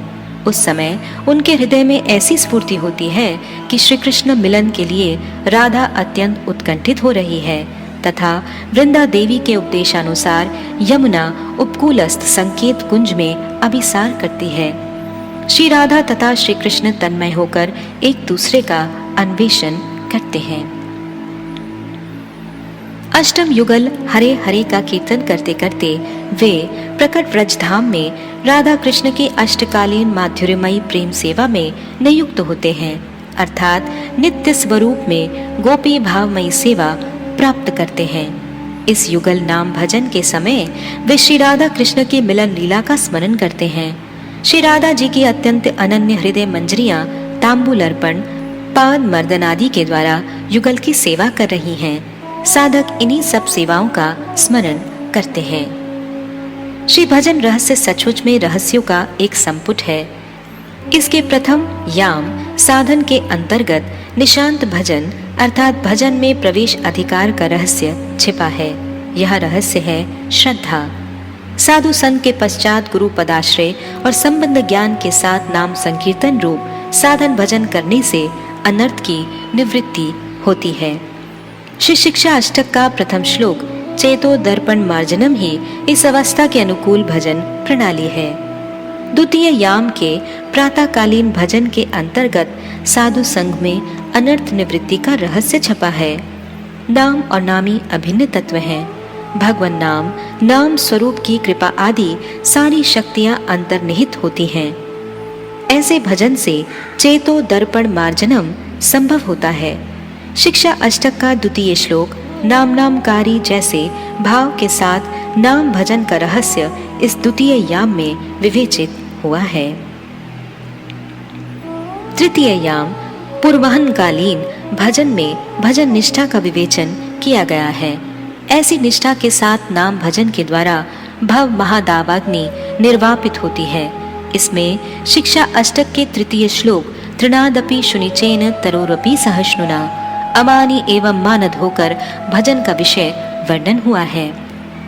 उस समय उनके हृदय में ऐसी स्फूर्ति होती है कि श्री कृष्ण मिलन के लिए राधा अत्यंत उत्कंठित हो रही है तथा वृंदा देवी के उपदेशानुसार यमुना उपकूलस्थ संकेत कुंज में अभिसार करती है। श्री राधा तथा श्री कृष्ण तन्मय होकर एक दूसरे का अन्वेषण करते हैं। अष्टम युगल हरे हरे का कीर्तन करते करते वे प्रकट व्रज धाम में राधा कृष्ण की अष्टकालीन माधुर्यमयी प्रेम सेवा में नियुक्त होते हैं अर्थात नित्य स्वरूप में गोपी भावमयी सेवा प्राप्त करते हैं। इस युगल नाम भजन के समय वे श्री राधा कृष्ण की मिलन लीला का स्मरण करते हैं। श्री राधा जी की अत्यंत अनन्य हृदय मंजरियां तांबूल अर्पण पाद मर्दन आदि के द्वारा युगल की सेवा कर रही हैं। साधक इन्हीं सब सेवाओं का स्मरण करते हैं। श्री भजन रहस्य सचमुच में रहस्यों का एक संपुट है। इसके प्रथम याम साधन के अंतर्गत निशांत भजन अर्थात भजन में प्रवेश अधिकार का रहस्य छिपा है। यह रहस्य है श्रद्धा। साधु संघ के पश्चात गुरु पदाश्रय और संबंध ज्ञान के साथ नाम संकीर्तन रूप साधन भजन करने से अनर्थ की निवृत्ति होती है। श्री शिक्षा अष्टक का प्रथम श्लोक चेतो दर्पण मार्जनम ही इस अवस्था के अनुकूल भजन प्रणाली है। द्वितीय याम के प्रातःकालीन भजन के अंतर्गत साधु संघ में अनर्थ निवृत्ति का रहस्य छपा है। नाम और नामी अभिन्न तत्व हैं। भगवान नाम नाम स्वरूप की कृपा आदि सारी शक्तियां अंतर्निहित होती हैं। ऐसे भजन से चेतो दर्पण मार्जनम संभव होता है। शिक्षा अष्टक का द्वितीय श्लोक नाम नामकारी जैसे भाव के साथ नाम भजन का रहस्य इस द्वितीय याम में विवेचित हुआ है। तृतीय याम पूर्वहन कालीन भजन में भजन निष्ठा का विवेचन किया गया है। ऐसी निष्ठा के साथ नाम भजन के द्वारा भव महादावाग्नि निर्वापित होती है। इसमें शिक्षा अष्टक के तृतीय श्लोक तृणादपि शुनिचेन तरोरपि सहिष्णुना अमानी एवं मानद होकर भजन का विषय वर्णन हुआ है।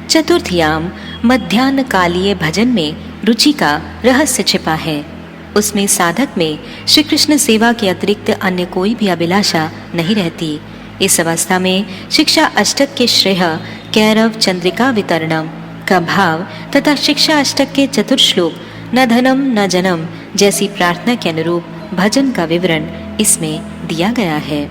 चतुर्थ याम मध्याह्न कालीय भजन में रुचि का रहस्य छिपा है। उसमें साधक में श्री कृष्ण सेवा के अतिरिक्त अन्य कोई भी अभिलाषा नहीं रहती। इस अवस्था में शिक्षा अष्टक के श्रेय कैरव चंद्रिका वितरणम का भाव तथा शिक्षा अष्टक के चतुर्थ श्लोक न धनम न जनम जैसी प्रार्थना के अनुरूप भजन का विवरण इसमें दिया गया है।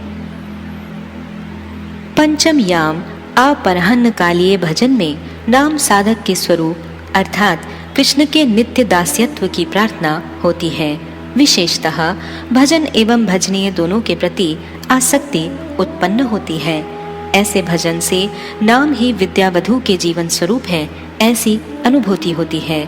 पंचम याम अपरहन कालीय भजन में नाम साधक के स्वरूप अर्थात कृष्ण के नित्य दास्यत्व की प्रार्थना होती है। विशेषतः भजन एवं भजनीय दोनों के प्रति आसक्ति उत्पन्न होती है। ऐसे भजन से नाम ही विद्यावधू के जीवन स्वरूप है ऐसी अनुभूति होती है।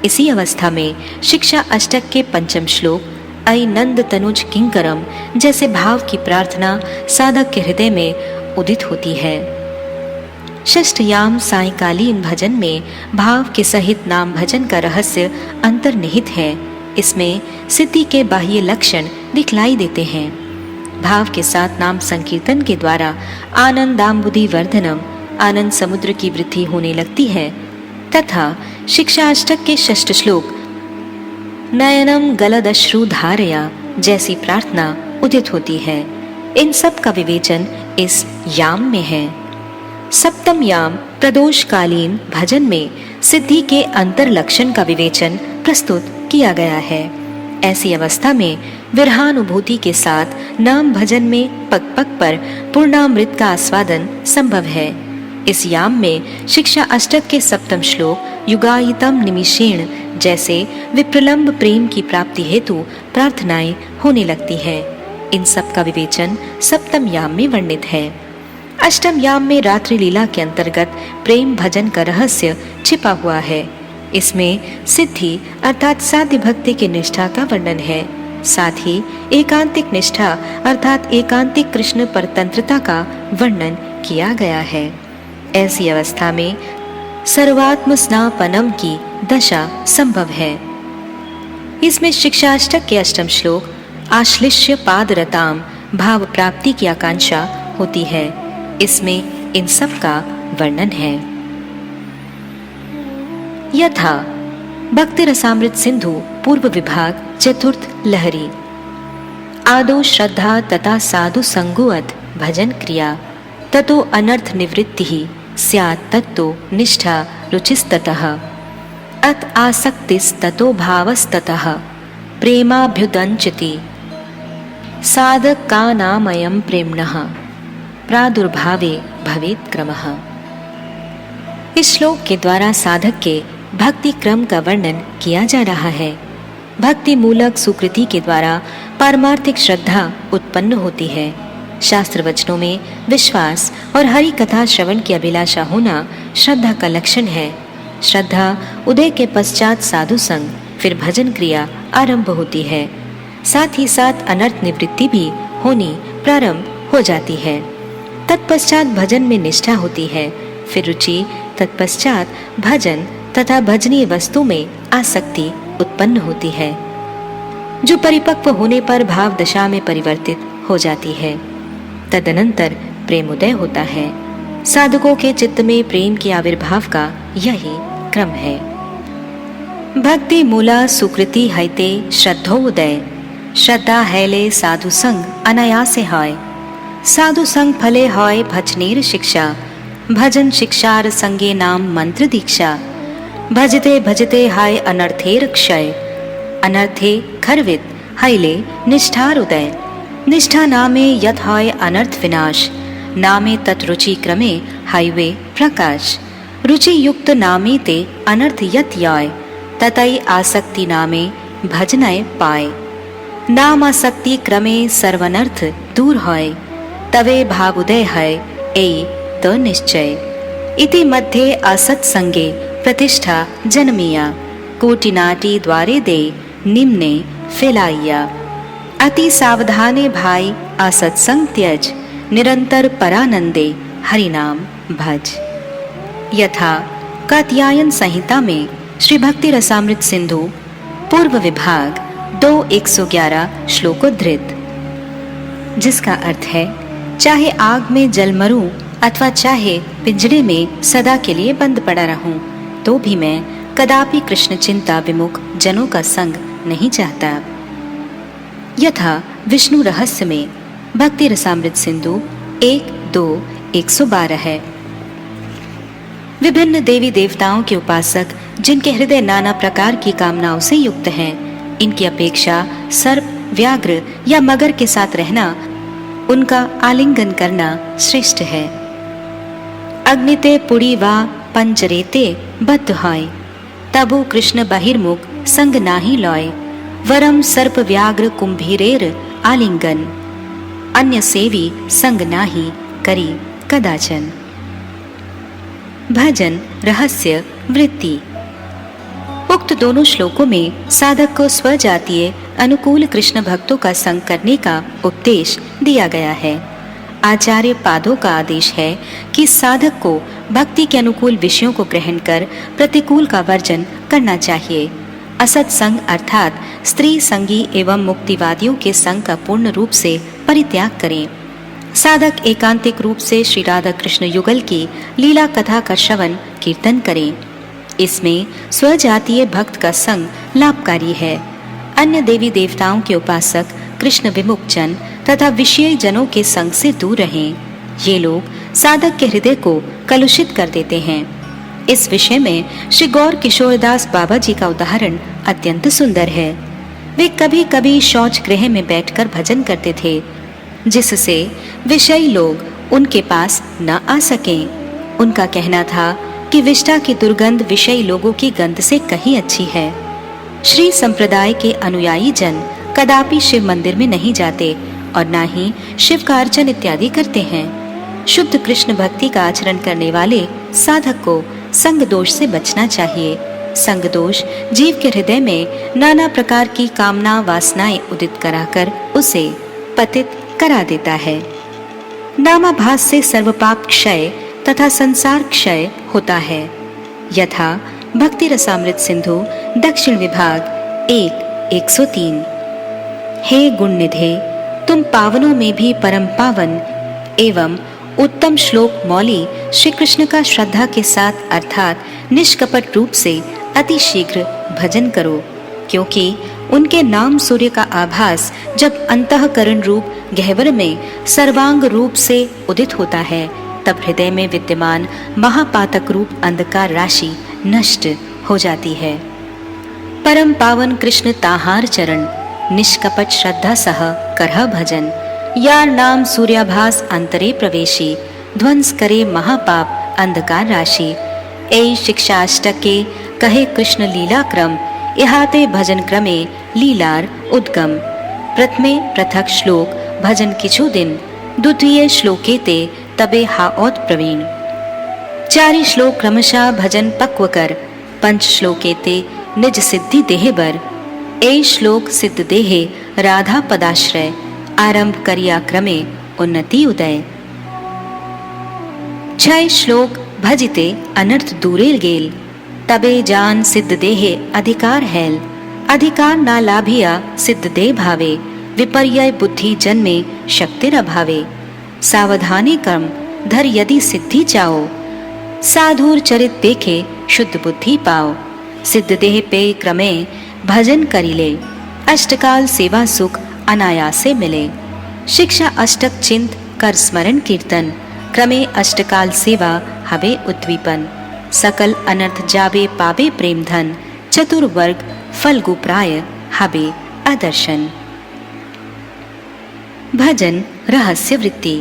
इसी अवस्था में शिक्षा अष्टक के पंचम श्लोक ऐ नंद तनुज किंकरम जैसे भाव की प्रार्थना साधक के हृदय में उदित होती है। षष्ठ याम सायकालीन भजन में भाव के सहित नाम भजन का रहस्य अंतर्निहित है। इसमें सिद्धि के बाह्य लक्षण दिखलाई देते हैं। भाव के साथ नाम संकीर्तन के द्वारा आनंदाम्बुधि वर्धनम, आनंद समुद्र की वृद्धि होने लगती है, तथा शिक्षा अष्टक के षष्ठ श्लोक नयनम गलदश्रु धारया जैसी प्रार्थना उदित होती है। इन सब का विवेचन इस याम में है। सप्तम याम प्रदोषकालीन भजन में सिद्धि के अंतर लक्षण का विवेचन प्रस्तुत किया गया है। ऐसी अवस्था में विरहानुभूति के साथ नाम भजन में पग पग पर पूर्णामृत का आस्वादन संभव है। इस याम में शिक्षा अष्टक के सप्तम श्लोक युगायितम निमिषेण जैसे विप्रलंब प्रेम की प्राप्ति हेतु प्रार्थनाएं होने लगती है। इन सब का विवेचन सप्तम याम में वर्णित है। अष्टम याम में रात्रि लीला के अंतर्गत प्रेम भजन का रहस्य छिपा हुआ है। इसमें सिद्धि अर्थात साध्य भक्ति की निष्ठा का वर्णन है। साथ ही एकांतिक निष्ठा अर्थात एकांतिक कृष्ण परतंत्रता का वर्णन किया गया है। ऐसी अवस्था में सर्वात्म स्नापनम की दशा संभव है। इसमें शिक्षाष्टक के अष्टम श्लोक आश्लिष्य पादरताम भाव प्राप्ति की आकांक्षा होती है। इसमें इन सब का वर्णन है। यथा भक्ति रसामृत सिंधु पूर्व विभाग चतुर्थ लहरी आदो श्रद्धा तथा साधु संगुअत भजन क्रिया ततो अनर्थ निवृत्ति ही स्यात् तत्तो निष्ठा रुचिस्ततः अत आसक्तिस्ततो भावस्ततः प्रेमाभ्युदंचति साधक का नामयं प्रेम्णः प्रादुर्भावे भवेत् क्रमः। इस श्लोक के द्वारा साधक के भक्ति क्रम का वर्णन किया जा रहा है। भक्ति मूलक सुकृति के द्वारा पारमार्थिक श्रद्धा उत्पन्न होती है। शास्त्र वचनों में विश्वास और हरि कथा श्रवण की अभिलाषा होना श्रद्धा का लक्षण है। श्रद्धा उदय के पश्चात साधु संग फिर भजन क्रिया आरंभ होती है। साथ ही साथ अनर्थ निवृत्ति भी होनी प्रारंभ हो जाती है। तत्पश्चात भजन में निष्ठा होती है। फिर रुचि, तत्पश्चात भजन तथा भजनीय वस्तु में आसक्ति उत्पन्न होती है, जो परिपक्व होने पर भाव दशा में परिवर्तित हो जाती है। तदनंतर प्रेमोदय होता है। साधकों के चित्त में प्रेम के आविर्भाव का यही क्रम है। भक्ति मूला सुकृति हैते श्रद्धोदय श्रद्धा हैले साधु संग अनायासे हाय साधु संग फले हाय भजनेर शिक्षा भजन शिक्षार संगे नाम मंत्र दीक्षा भजते भजते हाय अनर्थेर क्षय अनर्थे खरवित हैले निष्ठार उदय निष्ठा नामे यत हाय अनर्थ विनाश नामे तत्रुचि क्रमे हाईवे प्रकाश रुचि युक्त नामे ते अनर्थ यत याय ततई आसक्ति नामे भजनय पाय नाम आसक्ति क्रमे सर्वनर्थ दूर होय तवे भावुदय है ए त निश्चय इति मध्ये असत्संगे प्रतिष्ठा जन्मिया कोटिनाटी द्वारे दे निम्ने फैलाइया अति सावधाने भाई असत्संग त्यज निरंतर परानंदे हरिनाम भज। यथा कात्यायन संहिता में श्री भक्ति रसामृत सिंधु पूर्व विभाग 2:111 श्लोकोद्धृत, जिसका अर्थ है चाहे आग में जल मरूं अथवा चाहे पिंजरे में सदा के लिए बंद पड़ा रहूं तो भी मैं कदापि कृष्ण चिंता विमुख जनों का संग नहीं चाहता। यथा विष्णु रहस्य में भक्ति रसामृत सिंधु 1:2:112 है। विभिन्न देवी देवताओं के उपासक जिनके हृदय नाना प्रकार की कामनाओं से युक्त हैं, इनकी अपेक्षा सर्प, व्याघ्र या मगर के साथ रहना, उनका आलिंगन करना श्रेष्ठ है। अग्निते पुड़ी वा पंजरेते बद्ध होय तबु कृष्ण बहिर्मुख संग नाही लॉय वरम सर्प व्याघ्र कुंभीरेर आलिंगन अन्य सेवी संग नाही करी कदाचन। भजन रहस्य वृत्ति। उक्त दोनों श्लोकों में साधक को स्वजातीय अनुकूल कृष्ण भक्तों का संग करने का उपदेश दिया गया है। आचार्य पादों का आदेश है कि साधक को भक्ति के अनुकूल विषयों को ग्रहण कर प्रतिकूल का वर्जन करना चाहिए। असत संग अर्थात स्त्री संगी एवं मुक्तिवादियों के संग का पूर्ण रूप से परित्याग करें। साधक एकांतिक रूप से श्री राधा कृष्ण युगल की लीला कथा का श्रवण कीर्तन करें। इसमें स्वजातीय भक्त का संग लाभकारी है। अन्य देवी देवताओं के उपासक, कृष्ण विमुख जन तथा विषय जनों के संग से दूर रहें। ये लोग साधक के हृदय को कलुषित कर देते हैं। इस विषय में श्री गौर किशोरदास बाबा जी का उदाहरण अत्यंत सुंदर है। वे कभी कभी शौच गृह में बैठकर भजन करते थे, जिससे विषयी लोग उनके पास न आ सकें। उनका कहना था कि विष्ठा की दुर्गंध विषयी लोगों की गंध से कहीं अच्छी है। श्री संप्रदाय के अनुयायी जन कदापि शिव मंदिर में नहीं जाते और न ही शिव का अर्चन इत्यादि करते हैं। शुद्ध कृष्ण भक्ति का आचरण करने वाले साधक को संग दोष से बचना चाहिए। संग दोष जीव के हृदय में नाना प्रकार की कामना वासनाएं उदित कराकर उसे पतित करा देता है। नामाभास से सर्वपाप क्षय तथा संसार क्षय होता है। यथा भक्ति रसामृत सिंधु दक्षिण विभाग 1:103। हे गुण निधे, तुम पावनों में भी परम पावन एवं उत्तम श्लोक मौली श्री कृष्ण का श्रद्धा के साथ अर्थात निष्कपट रूप से अति शीघ्र भजन करो, क्योंकि उनके नाम सूर्य का आभास जब अंतःकरण रूप गह्वर में सर्वांग रूप से उदित होता है, तब हृदय में विद्यमान महापातक रूप अंधकार राशि नष्ट हो जाती है। परम पावन कृष्ण ताहार चरण, निष्कपट श्रद्धा सह करह भजन। यार नाम सूर्याभास अंतरे प्रवेशी, ध्वंस करे महापाप अंधकार राशि। ए शिक्षाष्टके कहे कृष्ण लीला क्रम, इहाते भजन क्रमे लीलार उद्गम। प्रथमे पृथक श्लोक भजन किछु दिन, द्वितीय श्लोके ते तबे हाओत प्रवीण। चारि श्लोक क्रमशः भजन पक्व कर, पंच श्लोके ते निज सिद्धि देह बर। ए श्लोक सिद्ध देहे राधा पदाश्रय, आरंभ करिया क्रमे उन्नति उदय। 6 श्लोक भजिते अनर्थ दूरे गेल, तबे जान सिद्ध देहे अधिकार हैल। अधिकार ना लाभिया सिद्ध दे भावे, विपर्य बुद्धि जन्मे शक्तिर अभावे। सावधानी कर्म धर यदि सिद्धि चाओ, साधुर चरित देखे शुद्ध बुद्धि पाओ। सिद्ध देह पे क्रमे भजन करिले, अष्टकाल सेवा सुख अनायासे मिले। शिक्षा अष्टक चिंत कर स्मरण कीर्तन, क्रमे अष्टकाल सेवा हवे उद्दीपन। सकल अनर्थ जावे पावे प्रेम धन, चतुर्वर्ग फल गुप्राय हवे अदर्शन। भजन रहस्य वृत्ति।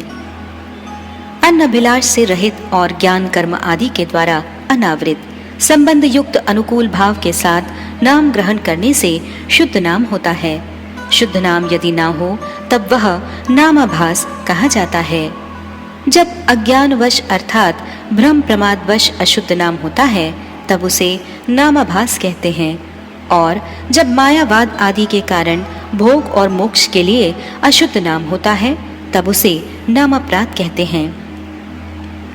अनभिलाष से रहित और ज्ञान कर्म आदि के द्वारा अनावृत संबंध युक्त अनुकूल भाव के साथ नाम ग्रहण करने से शुद्ध नाम होता है। शुद्ध नाम यदि ना हो तब वह नामाभास कहा जाता है। जब अज्ञानवश अर्थात भ्रम प्रमादवश अशुद्ध नाम होता है तब उसे नामाभास कहते हैं, और जब मायावाद आदि के कारण भोग और मोक्ष के लिए अशुद्ध नाम होता है तब उसे नामापराध कहते हैं।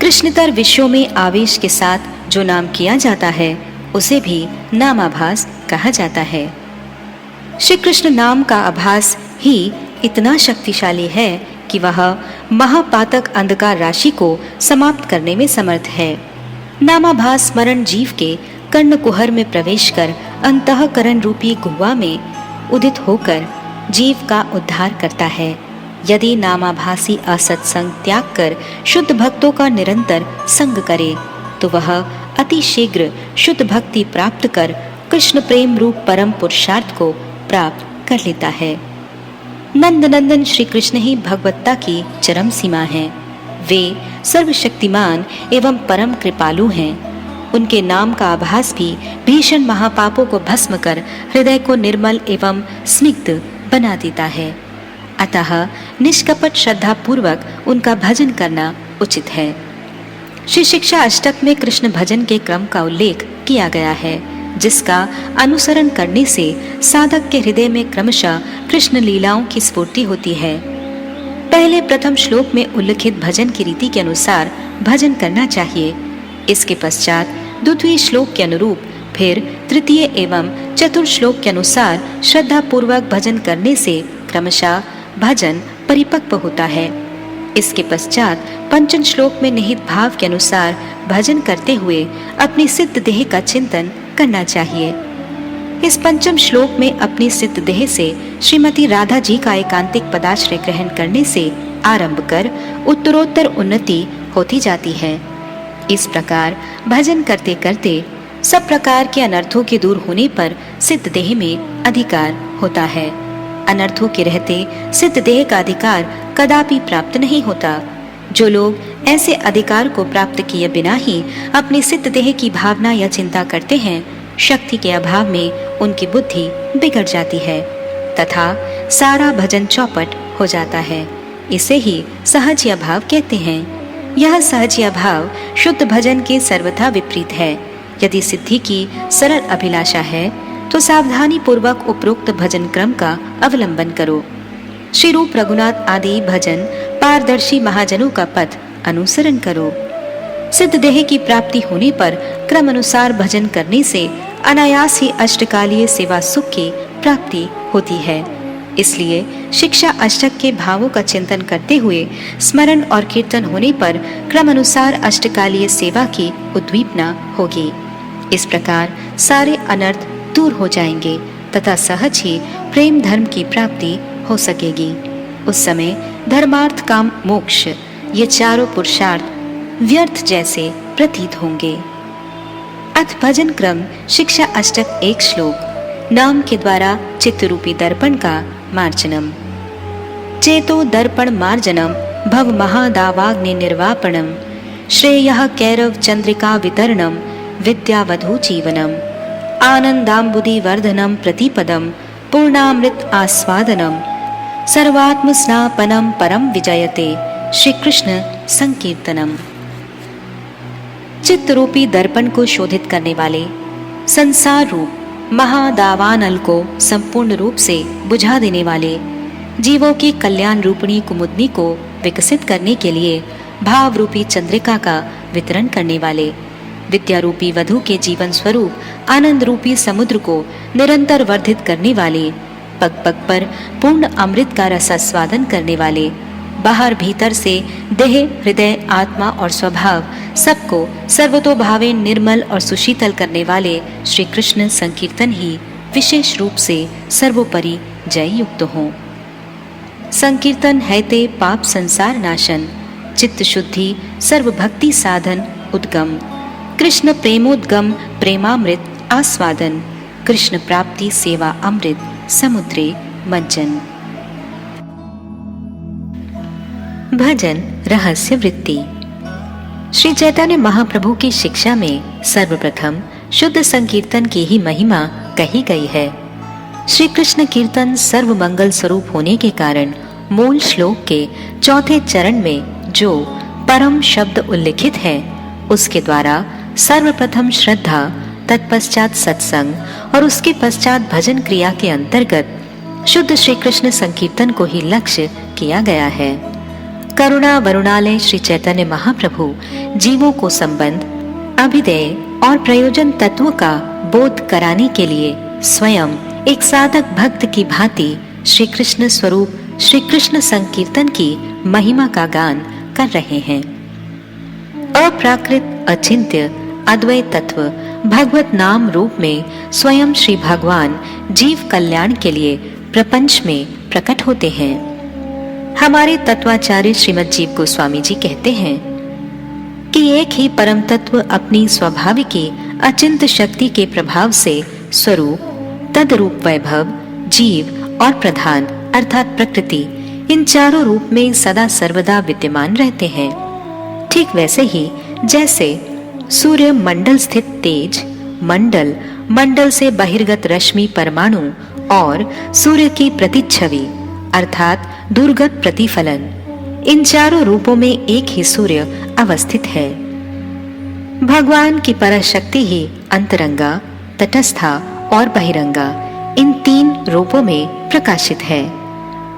कृष्णतर विषयों में आवेश के साथ जो नाम किया जाता है उसे भी नामाभास कहा जाता है। श्री कृष्ण नाम का आभास ही इतना शक्तिशाली है कि वह महापातक अंधकार राशि को समाप्त करने में समर्थ है। नामाभास स्मरण जीव के कर्ण कुहर में प्रवेश कर अंतःकरण रूपी गुहा में उदित होकर जीव का उद्धार करता है। यदि नामाभासी असत्संग त्याग कर शुद्ध भक्तों का निरंतर संग करे तो वह अति शीघ्र शुद्ध भक्ति प्राप्त कर कृष्ण प्रेम रूप परम पुरुषार्थ को प्राप्त कर लेता है। नंद नंदन श्री कृष्ण ही भगवत्ता की चरम सीमा है। वे सर्वशक्तिमान एवं परम कृपालु हैं। उनके नाम का आभास भी भीषण महापापों को भस्म कर हृदय को निर्मल एवं स्निग्ध बना देता है। अतः निष्कपट श्रद्धा पूर्वक उनका भजन करना उचित है। श्री शिक्षा अष्टक में कृष्ण भजन के क्रम का उल्लेख किया गया है, जिसका अनुसरण करने से साधक के हृदय में क्रमशः कृष्ण लीलाओं की स्फूर्ति होती है। पहले प्रथम श्लोक में उल्लिखित भजन की रीति के अनुसार भजन करना चाहिए। इसके पश्चात द्वितीय श्लोक के अनुरूप फिर तृतीय एवं चतुर्थ श्लोक के अनुसार श्रद्धा पूर्वक भजन करने से क्रमशः भजन परिपक्व होता है। इसके पश्चात पंचम श्लोक में निहित भाव के अनुसार भजन करते हुए अपनी सिद्ध देह का चिंतन करना चाहिए। इस पंचम श्लोक में अपनी सिद्ध देह से श्रीमती राधा जी का एकांतिक पदाश्रय ग्रहण करने से आरंभ कर उत्तरोत्तर उन्नति होती जाती है। इस प्रकार भजन करते करते सब प्रकार के अनर्थों के दूर होने पर सिद्ध देह में अधिकार होता है। अनर्थों के रहते सिद्ध देह का अधिकार कदापि प्राप्त नहीं होता। जो लोग ऐसे अधिकार को प्राप्त किए बिना ही अपनी सिद्ध देह की भावना या चिंता करते हैं, शक्ति के अभाव में उनकी बुद्धि बिगड़ जाती है तथा सारा भजन चौपट हो जाता है। इसे ही सहज भाव कहते हैं। यह सहज भाव शुद्ध भजन के सर्वथा विपरीत है। यदि सिद्धि की सरल अभिलाषा है तो सावधानी पूर्वक उपरोक्त भजन क्रम का अवलंबन करो। श्री रूप रघुनाथ आदि भजन पारदर्शी महाजनों का पथ अनुसरण करो। सिद्ध देह की प्राप्ति होने पर क्रम अनुसार भजन करने से अनायास ही अष्टकालीय सेवा सुख की प्राप्ति होती है। इसलिए शिक्षा अष्टक के भावों का चिंतन करते हुए स्मरण और कीर्तन होने पर क्रम अनुसार अष्टकालीय सेवा की उद्दीपना होगी। इस प्रकार सारे अनर्थ दूर हो जाएंगे तथा सहज ही प्रेम धर्म की प्राप्ति हो सकेगी। उस समय धर्मार्थ काम मोक्ष ये चारों पुरुषार्थ व्यर्थ जैसे प्रतीत होंगे। अथ भजन क्रम शिक्षा अष्टक एक श्लोक नाम के द्वारा चित्त रूपी दर्पण का मार्जनम। चेतो दर्पण मार्जनम भव महादावाग्नि निर्वापणम श्रेयः कैरव चंद्रिका वितरणम विद्यावधू जीवनम आनंदाम्बुदि वर्धनम प्रतिपदम पूर्णामृत आस्वादनम सर्वात्म स्नापनम परम विजयते श्री कृष्ण संकीर्तनम। चित्त रूपी दर्पण को शोधित करने वाले संसार रूप महादावानल को संपूर्ण रूप से बुझा देने वाले जीवों की कल्याण रूपणी कुमुदनी को विकसित करने के लिए भाव रूपी चंद्रिका का वितरण करने वाले विद्या रूपी वधु के जीवन स्वरूप आनंद रूपी समुद्र को निरंतर वर्धित करने वाले पग पग पर पूर्ण अमृत का रसास्वादन करने वाले बाहर भीतर से देह हृदय आत्मा और स्वभाव सबको सर्वतोभावे निर्मल और सुशीतल करने वाले श्री कृष्ण संकीर्तन ही विशेष रूप से सर्वोपरि जय युक्त हो। संकीर्तन है ते पाप संसार नाशन चित्त शुद्धि सर्व भक्ति साधन उद्गम कृष्ण प्रेमोद्गम प्रेमामृत आस्वादन कृष्ण प्राप्ति सेवा अमृत समुद्रे मंजन। भजन रहस्य वृत्ति। श्री चैतन्य महाप्रभु की शिक्षा में सर्वप्रथम शुद्ध संकीर्तन की ही महिमा कही गई है। श्री कृष्ण कीर्तन सर्व मंगल स्वरूप होने के कारण मूल श्लोक के चौथे चरण में जो परम शब्द उल्लिखित है उसके द्वारा सर्वप्रथम श्रद्धा तत्पश्चात सत्संग और उसके पश्चात भजन क्रिया के अंतर्गत शुद्ध श्री कृष्ण संकीर्तन को ही लक्ष्य किया गया है। करुणा वरुणालय श्री चैतन्य महाप्रभु जीवों को संबंध अभिदय और प्रयोजन तत्व का बोध कराने के लिए स्वयं एक साधक भक्त की भांति श्री कृष्ण स्वरूप श्री कृष्ण संकीर्तन की महिमा का गान कर रहे हैं। अप्राकृत अचिंत्य अद्वैत तत्व भगवत नाम रूप में स्वयं श्री भगवान जीव कल्याण के लिए प्रपंच में प्रकट होते हैं। हमारे तत्वाचार्य श्रीमद जीव गोस्वामी जी कहते हैं कि एक ही परम तत्व अपनी स्वाभाविकी अचिंत शक्ति के प्रभाव से स्वरूप तदरूप वैभव जीव और प्रधान अर्थात प्रकृति इन चारों रूप में सदा सर्वदा विद्यमान रहते हैं। ठीक वैसे ही जैसे सूर्य मंडल स्थित तेज मंडल मंडल से बहिर्गत रश्मि परमाणु और सूर्य की प्रतिच्छवि अर्थात दूरगत प्रतिफलन इन चारों रूपों में एक ही सूर्य अवस्थित है। भगवान की पराशक्ति ही अंतरंगा तटस्था और बहिरंगा इन तीन रूपों में प्रकाशित है।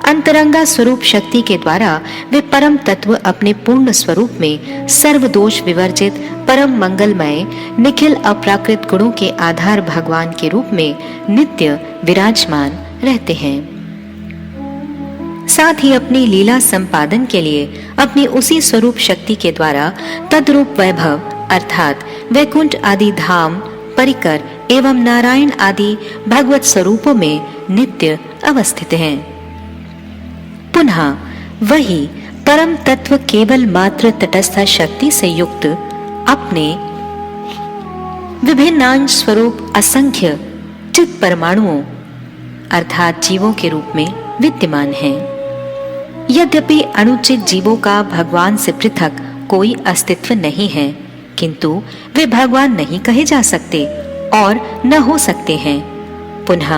अंतरंगा स्वरूप शक्ति के द्वारा वे परम तत्व अपने पूर्ण स्वरूप में सर्वदोष विवर्जित परम मंगलमय निखिल अप्राकृत गुणों के आधार भगवान के रूप में नित्य विराजमान रहते हैं। साथ ही अपनी लीला संपादन के लिए अपनी उसी स्वरूप शक्ति के द्वारा तद्रूप वैभव अर्थात वैकुंठ आदि धाम परिकर एवं नारायण आदि भगवत स्वरूपों में नित्य अवस्थित हैं। पुनः वही परम तत्व केवल मात्र तटस्थ शक्ति से युक्त अपने विभिन्नांश स्वरूप असंख्य चित परमाणुओं अर्थात जीवों के रूप में विद्यमान हैं। यद्यपि अनुचित जीवों का भगवान से पृथक कोई अस्तित्व नहीं है, किंतु वे भगवान नहीं कहे जा सकते और न हो सकते हैं। पुनः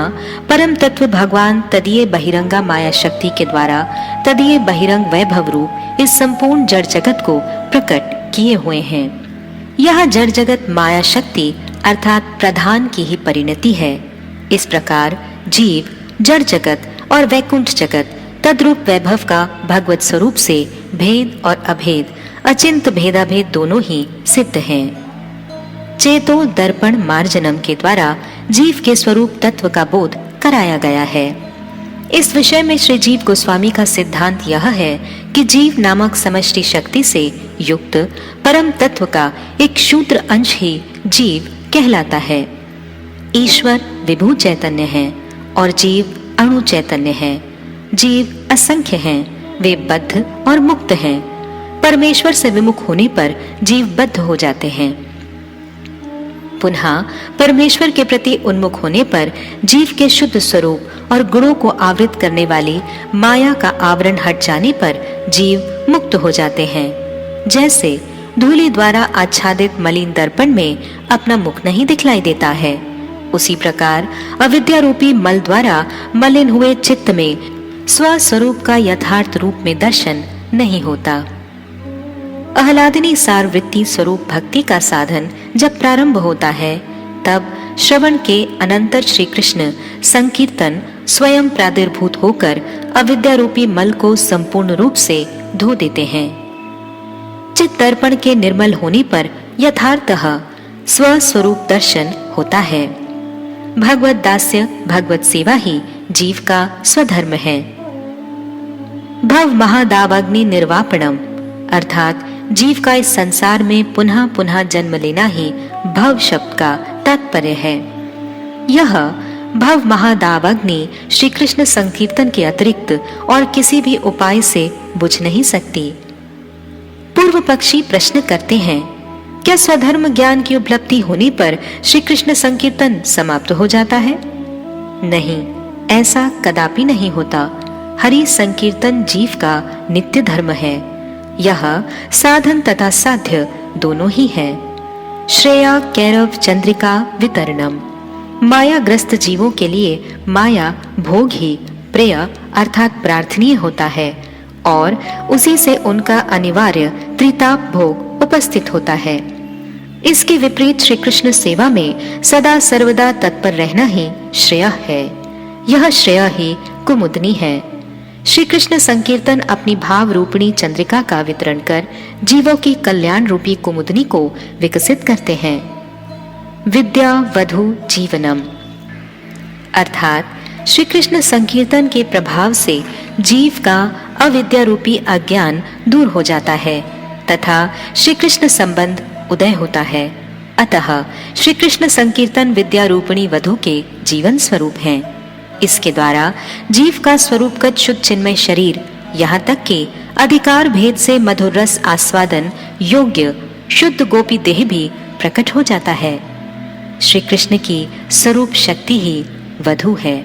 परम तत्व भगवान तदीय बहिरंगा माया शक्ति के द्वारा तदीय बहिरंग वैभव रूप इस संपूर्ण जड़ जगत को प्रकट किए हुए हैं। यह जड़ जगत माया शक्ति अर्थात प्रधान की ही परिणति है। इस प्रकार जीव, जड़ जगत और वैकुंठ जगत तद्रूप वैभव का भगवत स्वरूप से भेद और अभेद अचिंत भेदाभेद दोनों ही सिद्ध हैं। चेतो दर्पण मार्जनम के द्वारा जीव के स्वरूप तत्व का बोध कराया गया है। इस विषय में श्री जीव गोस्वामी का सिद्धांत यह है कि जीव नामक समष्टि शक्ति से युक्त परम तत्व का एक क्षुद्र अंश ही जीव कहलाता है। ईश्वर विभू चैतन्य है और जीव अणु चैतन्य है। जीव असंख्य हैं, वे बद्ध और मुक्त हैं। परमेश्वर से विमुख होने पर जीव बद्ध हो जाते हैं। पुनः परमेश्वर के प्रति उन्मुख होने पर जीव के शुद्ध स्वरूप और गुणों को आवृत करने वाली माया का आवरण हट जाने पर जीव मुक्त हो जाते हैं। जैसे धूलि द्वारा आच्छादित मलिन दर्पण में अपना मुख नहीं दिखलाई देता है, उसी प्रकार अविद्या रूपी मल द्वारा मलिन हुए चित्त में स्वस्वरूप का यथार्थ रूप में दर्शन नहीं होता। आह्लादनी सार वृत्ति स्वरूप भक्ति का साधन जब प्रारंभ होता है, तब श्रवण के अनंतर श्री कृष्ण संकीर्तन स्वयं प्रादुर्भूत होकर अविद्या रूपी मल को संपूर्ण रूप से धो देते हैं। चित्त दर्पण के निर्मल होने पर यथार्थतः स्वस्वरूप दर्शन होता है। भगवत दास्य भगवत सेवा ही जीव का स्वधर्म है। भव महादावाग्नि निर्वापणम अर्थात जीव का इस संसार में पुनः पुनः जन्म लेना ही भव शब्द का तात्पर्य है। यह भव महादावाग्नि श्री कृष्ण संकीर्तन के अतिरिक्त और किसी भी उपाय से बुझ नहीं सकती। पूर्व पक्षी प्रश्न करते हैं, क्या स्वधर्म ज्ञान की उपलब्धि होने पर श्री कृष्ण संकीर्तन समाप्त हो जाता है? नहीं, ऐसा कदापि नहीं होता। हरि संकीर्तन जीव का नित्य धर्म है। यह साधन तथा साध्य दोनों ही है। श्रेया कैरव चंद्रिका वितरणम मायाग्रस्त जीवों के लिए माया भोग ही प्रिय अर्थात प्रार्थनीय होता है और उसी से उनका अनिवार्य त्रिताप भोग उपस्थित होता है। इसके विपरीत श्री कृष्ण सेवा में सदा सर्वदा तत्पर रहना ही श्रेय है। यह श्रेय ही कुमुदनी है। श्री कृष्ण संकीर्तन अपनी भाव रूपिणी चंद्रिका का वितरण कर जीवों की कल्याण रूपी कुमुदनी को विकसित करते हैं। विद्या वधु जीवनम अर्थात श्री कृष्ण संकीर्तन के प्रभाव से जीव का अविद्या रूपी अज्ञान दूर हो जाता है तथा श्री कृष्ण संबंध उदय होता है। अतः श्री कृष्ण संकीर्तन विद्या रूपिणी वधु के जीवन स्वरूप हैं। इसके द्वारा जीव का स्वरूपगत शुद्ध चिन्मय शरीर यहाँ तक कि अधिकार भेद से मधुर रस आस्वादन योग्य शुद्ध गोपी देह भी प्रकट हो जाता है। श्री कृष्ण की स्वरूप शक्ति ही वधु है।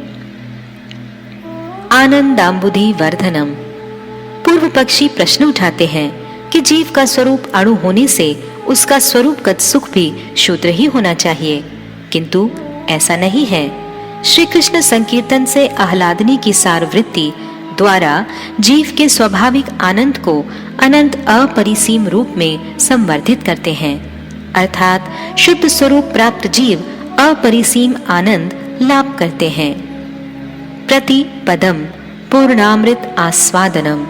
आनंदाम्बुधि वर्धनम पूर्व पक्षी प्रश्न उठाते हैं कि जीव का स्वरूप अणु होने से उसका स्वरूपगत सुख भी शूद्र ही होना चाहिए, किंतु ऐसा नहीं है। श्री कृष्ण संकीर्तन से आह्लादनी की सार वृत्ति द्वारा जीव के स्वाभाविक आनंद को अनंत अपरिसीम रूप में संवर्धित करते हैं, अर्थात शुद्ध स्वरूप प्राप्त जीव अपरिसीम आनंद लाभ करते हैं। प्रति पदम पूर्णामृत आस्वादनम।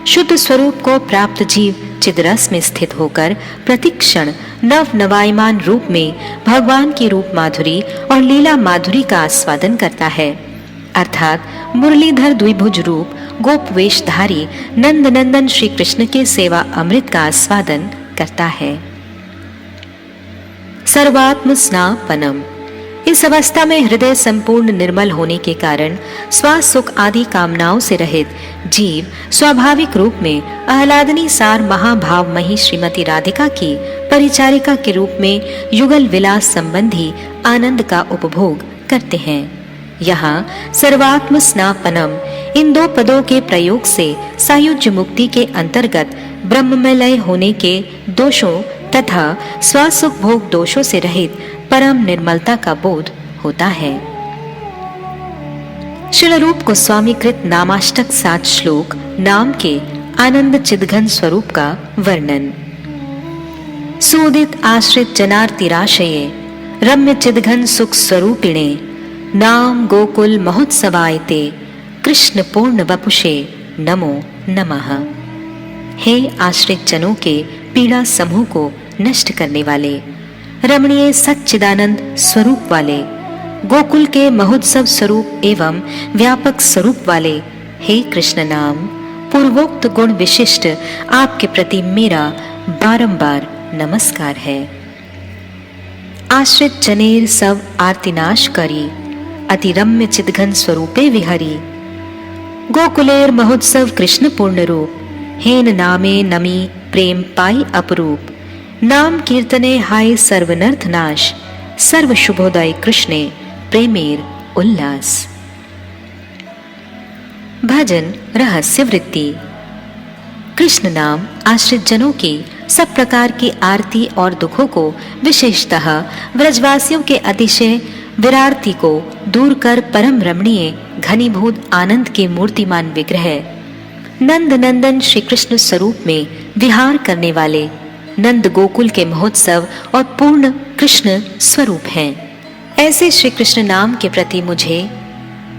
शुद्ध स्वरूप को प्राप्त जीव चिदरस में स्थित होकर प्रतिक्षण नव नवायमान रूप में भगवान की रूप माधुरी और लीला माधुरी का आस्वादन करता है, अर्थात मुरलीधर द्विभुज रूप गोपवेशधारी नंद नंदन श्री कृष्ण के सेवा अमृत का आस्वादन करता है। सर्वात्म स्नापनम। इस अवस्था में हृदय संपूर्ण निर्मल होने के कारण स्वास्थ्य सुख आदि कामनाओं से रहित जीव स्वाभाविक रूप में आह्लादनी सार महाभावमयी श्रीमती राधिका की परिचारिका के रूप में युगल विलास संबंधी आनंद का उपभोग करते हैं। यहाँ सर्वात्म स्नापनम इन दो पदों के प्रयोग से सायुज्य मुक्ति के अंतर्गत ब्रह्ममय होने के दोषों तथा स्वसुख भोग दोषों से रहित परम निर्मलता का बोध होता है। श्रील रूप गोस्वामी कृत नामाष्टक 7 श्लोक नाम के आनंद चिदघन स्वरूप का वर्णन। सूदित आश्रित जनार्तिराशये रम्य चिदघन सुख स्वरूपिणे नाम गोकुल महोत्सवायते कृष्ण पूर्ण वपुषे नमो नमः। हे आश्रित जनों के पीड़ा समूह को नष्ट करने वाले, रमणीय सच्चिदानंद स्वरूप वाले, गोकुल के महोत्सव स्वरूप एवं व्यापक स्वरूप वाले हे कृष्ण नाम पूर्वोक्त गुण विशिष्ट आपके प्रति मेरा बारंबार नमस्कार है। आश्रित जनेर सब आर्तिनाश करी अति रम्य चिदघन स्वरूपे विहरी गोकुलेर महोत्सव कृष्ण पूर्ण रूप हेन नामे नमी प्रेम पाई अपरूप नाम कीर्तने हाय सर्वनर्थ नाश सर्व शुभोदय कृष्णे प्रेमेर उल्लास। भजन रहस्य वृत्ति। कृष्ण नाम आश्रित जनों की सब प्रकार की आरती और दुखों को विशेषतः व्रजवासियों के अतिशय विरारती को दूर कर परम रमणीय घनीभूत आनंद के मूर्तिमान विग्रह नंद नंदन श्री कृष्ण स्वरूप में विहार करने वाले नंद गोकुल के महोत्सव और पूर्ण कृष्ण स्वरूप हैं। ऐसे श्री कृष्ण नाम के प्रति मुझे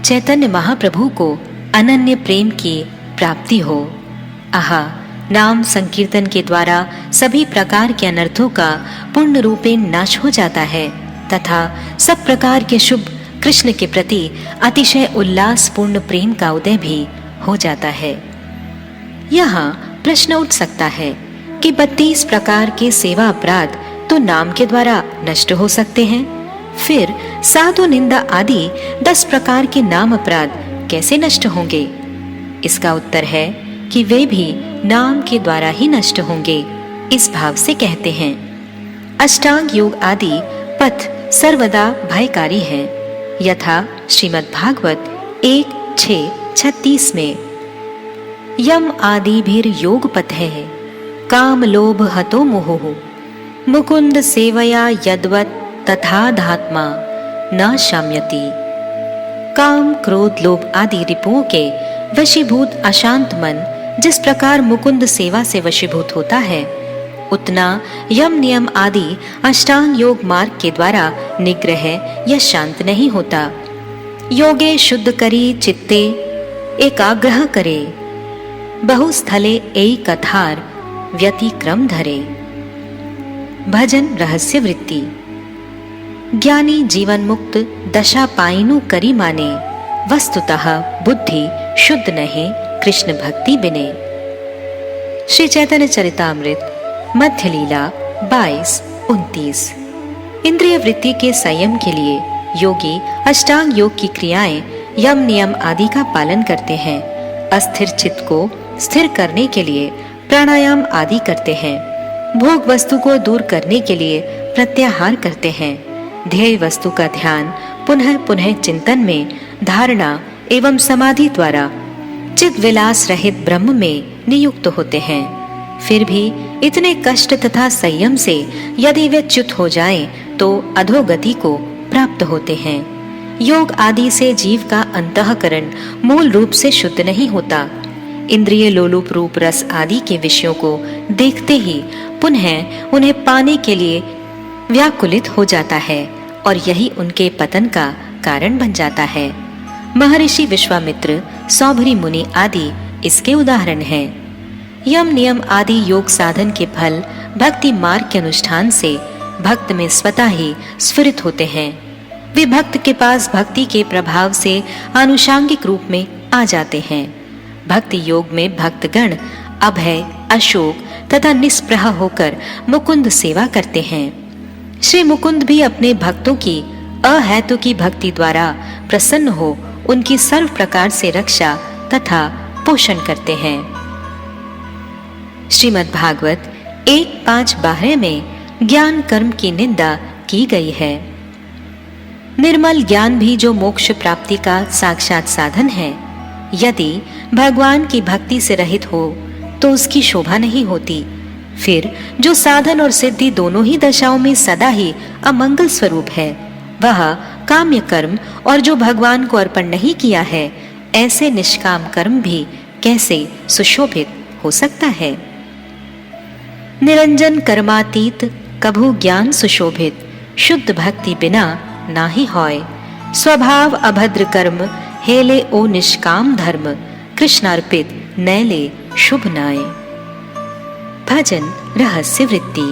चैतन्य महाप्रभु को अनन्य प्रेम की प्राप्ति हो। आहा, नाम संकीर्तन के द्वारा सभी प्रकार के अनर्थों का पूर्ण रूपेण नाश हो जाता है तथा सब प्रकार के शुभ कृष्ण के प्रति अतिशय उल्लासपूर्ण प्रेम का उदय भी हो जाता है। यहाँ प्रश्न उठ सकता है कि 32 प्रकार के सेवा अपराध तो नाम के द्वारा नष्ट हो सकते हैं, फिर साधु निंदा आदि 10 प्रकार के नाम अपराध कैसे नष्ट होंगे? इसका उत्तर है कि वे भी नाम के द्वारा ही नष्ट होंगे। इस भाव से कहते हैं, अष्टांग योग आदि पथ सर्वदा भयकारी हैं, यथा श्रीमद् भागवत 1:6-36 में यम आदि भीर योग पथ है काम लोभ हतो मोह मुकुंद सेवया यद्वत् तथा धात्मा न शाम्यति। काम क्रोध लोभ आदि रिपुओं के वशीभूत अशांत मन जिस प्रकार मुकुंद सेवा से वशीभूत होता है, उतना यम नियम आदि अष्टांग योग मार्ग के द्वारा निग्रह या शांत नहीं होता। योगे शुद्ध करी चित्ते एकाग्रह करे बहुस्थले एक कथार व्यतिक्रम धरे। भजन रहस्य वृत्ति। ज्ञानी जीवन मुक्त दशा पाइनु करी माने वस्तुतः बुद्धि शुद्ध नहीं कृष्ण भक्ति बिने। श्री चैतन्य चरितामृत मध्य लीला 22-29। इंद्रिय वृत्ति के संयम के लिए योगी अष्टांग योग की क्रियाएं यम नियम आदि का पालन करते हैं। अस्थिर चित्त को स्थिर करने के लिए प्राणायाम आदि करते हैं। भोग वस्तु को दूर करने के लिए प्रत्याहार करते हैं। ध्येय वस्तु का ध्यान पुनः पुनः चिंतन में धारणा एवं समाधि द्वारा चिद विलास रहित ब्रह्म में नियुक्त होते हैं। फिर भी इतने कष्ट तथा संयम से यदि वे च्युत हो जाएं, तो अधोगति को प्राप्त होते हैं। योग आदि से जीव का अंतःकरण मूल रूप से शुद्ध नहीं होता। इंद्रिय लोलुप रूप रस आदि के विषयों को देखते ही पुनः उन्हें पाने के लिए व्याकुलित हो जाता है और यही उनके पतन का कारण बन जाता है। महर्षि विश्वामित्र, सौभरी मुनि आदि इसके उदाहरण हैं। यम नियम आदि योग साधन के फल भक्ति मार्ग के अनुष्ठान से भक्त में स्वतः ही स्फुरित होते हैं। वे भक्त के पास भक्ति के प्रभाव से आनुषांगिक रूप में आ जाते हैं। भक्ति योग में भक्तगण अभय, अशोक तथा निष्प्रह होकर मुकुंद सेवा करते हैं। श्री मुकुंद भी अपने भक्तों की अहेतु की भक्ति द्वारा प्रसन्न हो उनकी सर्व प्रकार से रक्षा तथा पोषण करते हैं। श्रीमद् भागवत 1:5-12 में ज्ञान कर्म की निंदा की गई है। निर्मल ज्ञान भी जो मोक्ष प्राप्ति का साक्षात साधन है, यदि भगवान की भक्ति से रहित हो तो उसकी शोभा नहीं होती। फिर जो साधन और सिद्धि दोनों ही दशाओं में सदा ही अमंगल स्वरूप है, वह काम्य कर्म और जो भगवान को अर्पण नहीं किया है, ऐसे निष्काम कर्म भी कैसे सुशोभित हो सकता है। निरंजन कर्मातीत कभू ज्ञान सुशोभित, शुद्ध भक्ति बिना नाही होय। स्वभाव अभद्र कर्म हेले ओ निष्काम धर्म, कृष्णार्पित नैले शुभ नाय। भजन रहस्य वृत्ति।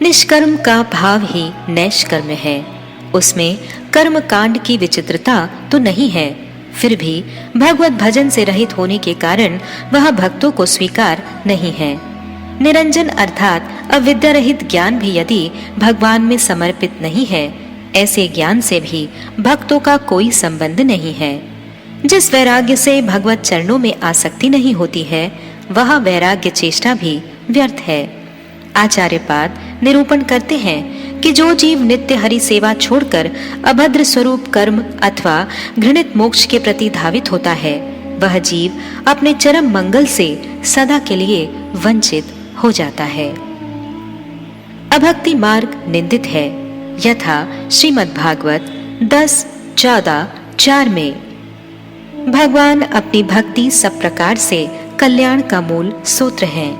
निष्कर्म का भाव ही नैष्कर्म है। उसमें कर्म कांड की विचित्रता तो नहीं है, फिर भी भगवत भजन से रहित होने के कारण वह भक्तों को स्वीकार नहीं है। निरंजन अर्थात अविद्या रहित ज्ञान भी यदि भगवान में समर्पित नहीं है, ऐसे ज्ञान से भी भक्तों का कोई संबंध नहीं है। जिस वैराग्य से भगवत चरणों में आसक्ति नहीं होती है, वह वैराग्य चेष्टा भी व्यर्थ है। आचार्यपाद निरूपण करते हैं कि जो जीव नित्य हरि सेवा छोड़कर अभद्र स्वरूप कर्म अथवा घृणित मोक्ष के प्रति धावित होता है, वह जीव अपने चरम मंगल से सदा के लिए वंचित हो जाता है। अभक्ति मार्ग निंदित है, यथा श्रीमद् भागवत 10:14-4 में भगवान अपनी भक्ति सब प्रकार से कल्याण का मूल सूत्र है।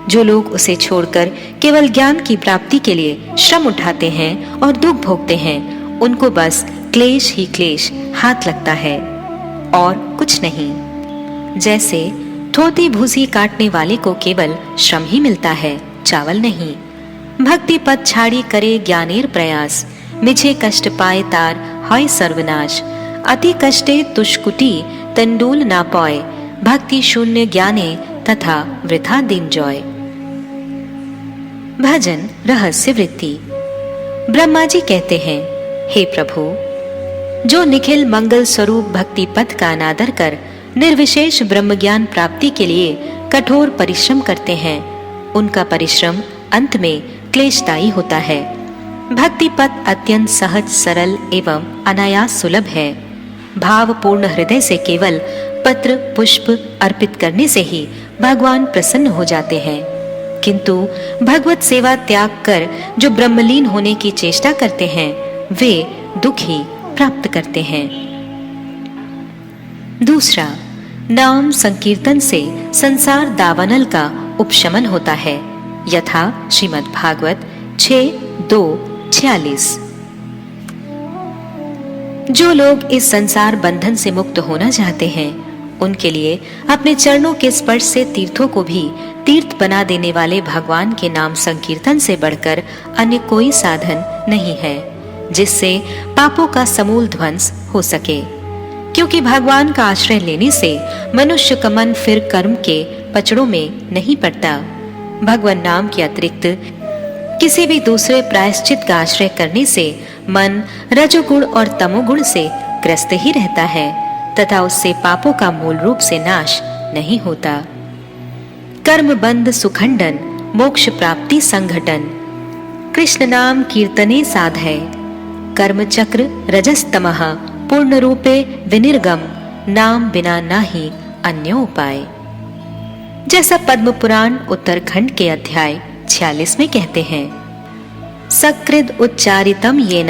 जो लोग उसे छोड़कर केवल ज्ञान की प्राप्ति के लिए श्रम उठाते हैं और दुख भोगते हैं, उनको बस क्लेश ही क्लेश हाथ लगता है और कुछ नहीं। जैसे धोती भूसी काटने वाले को केवल श्रम ही मिलता है, चावल नहीं। भक्ति पद छाड़ी करे ज्ञानेर प्रयास, मिछे कष्ट पाए तार होय सर्वनाश। अति कष्टे तुष्कुटी तंडूल ना पाए, भक्ति शून्य ज्ञाने तथा वृथा दिन जॉय। भजन रहस्य वृत्ति। ब्रह्मा जी कहते हैं, हे प्रभु, जो निखिल मंगल स्वरूप भक्ति पथ का अनादर कर निर्विशेष ब्रह्म ज्ञान प्राप्ति के लिए कठोर परिश्रम करते हैं, उनका परिश्रम अंत में क्लेशदायी होता है। भक्ति पथ अत्यंत सहज, सरल एवं अनायास सुलभ है। भावपूर्ण हृदय से केवल पत्र पुष्प अर्पित करने से ही भगवान प्रसन्न हो जाते हैं, किंतु भगवत सेवा त्याग कर जो ब्रह्मलीन होने की चेष्टा करते हैं, वे दुख ही प्राप्त करते हैं। दूसरा, नाम संकीर्तन से संसार दावानल का उपशमन होता है, यथा श्रीमद् भागवत 6:2-46। जो लोग इस संसार बंधन से मुक्त होना चाहते हैं, उनके लिए अपने चरणों के स्पर्श से तीर्थों को भी तीर्थ बना देने वाले भगवान के नाम संकीर्तन से बढ़कर अन्य कोई साधन नहीं है, जिससे पापों का समूल ध्वंस हो सके। क्योंकि भगवान का आश्रय लेने से मनुष्य का मन फिर कर्म के पचड़ों में नहीं पड़ता। भगवान नाम के अतिरिक्त किसी भी दूसरे प्रायश्चित का आश्रय करने से मन रजोगुण और तमोगुण से ग्रस्त ही रहता है तथा उससे पापों का मूल रूप से नाश नहीं होता। कर्म बंध सुखंडन, मोक्ष प्राप्ति संघटन, कृष्ण नाम कीर्तने साधय। कर्म चक्र रजस्तमः पूर्ण रूपे विनिर्गम, नाम बिना नाही अन्यो उपाय। जैसा पद्म पुराण उत्तरखंड के अध्याय 46 में कहते हैं, सकृद उच्चारितम येन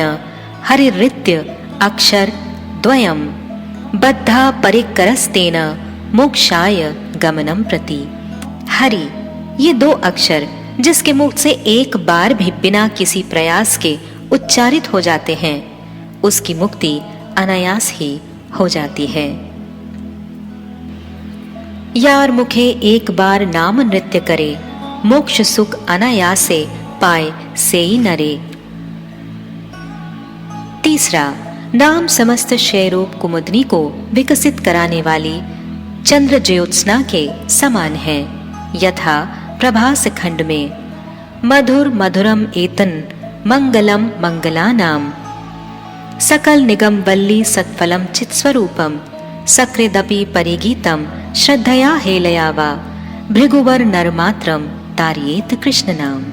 हरिरित्य अक्षर द्वयम, बद्धा परिकरस्तेन मोक्षाय गमनम प्रति। हरि, ये 2 अक्षर जिसके मुख से एक बार भी बिना किसी प्रयास के उच्चारित हो जाते हैं, उसकी मुक्ति अनायास ही हो जाती है। यार मुखे एक बार नाम नृत्य करे, मोक्ष सुख अनायासे पाए सेई नरे। तीसरा, नाम समस्त क्षय रूप कुमुदनी को विकसित कराने वाली चंद्र ज्योत्सना के समान है। यथा प्रभास खंड में मधुर मधुरम एतन मंगलम मंगलानाम, सकल निगम वल्ली सत्फलम चित्स्वरूपम, सकृदपि परिगीतम श्रद्धया हेलयावा, भृगुवर नरमात्रम तारियेत कृष्ण नाम।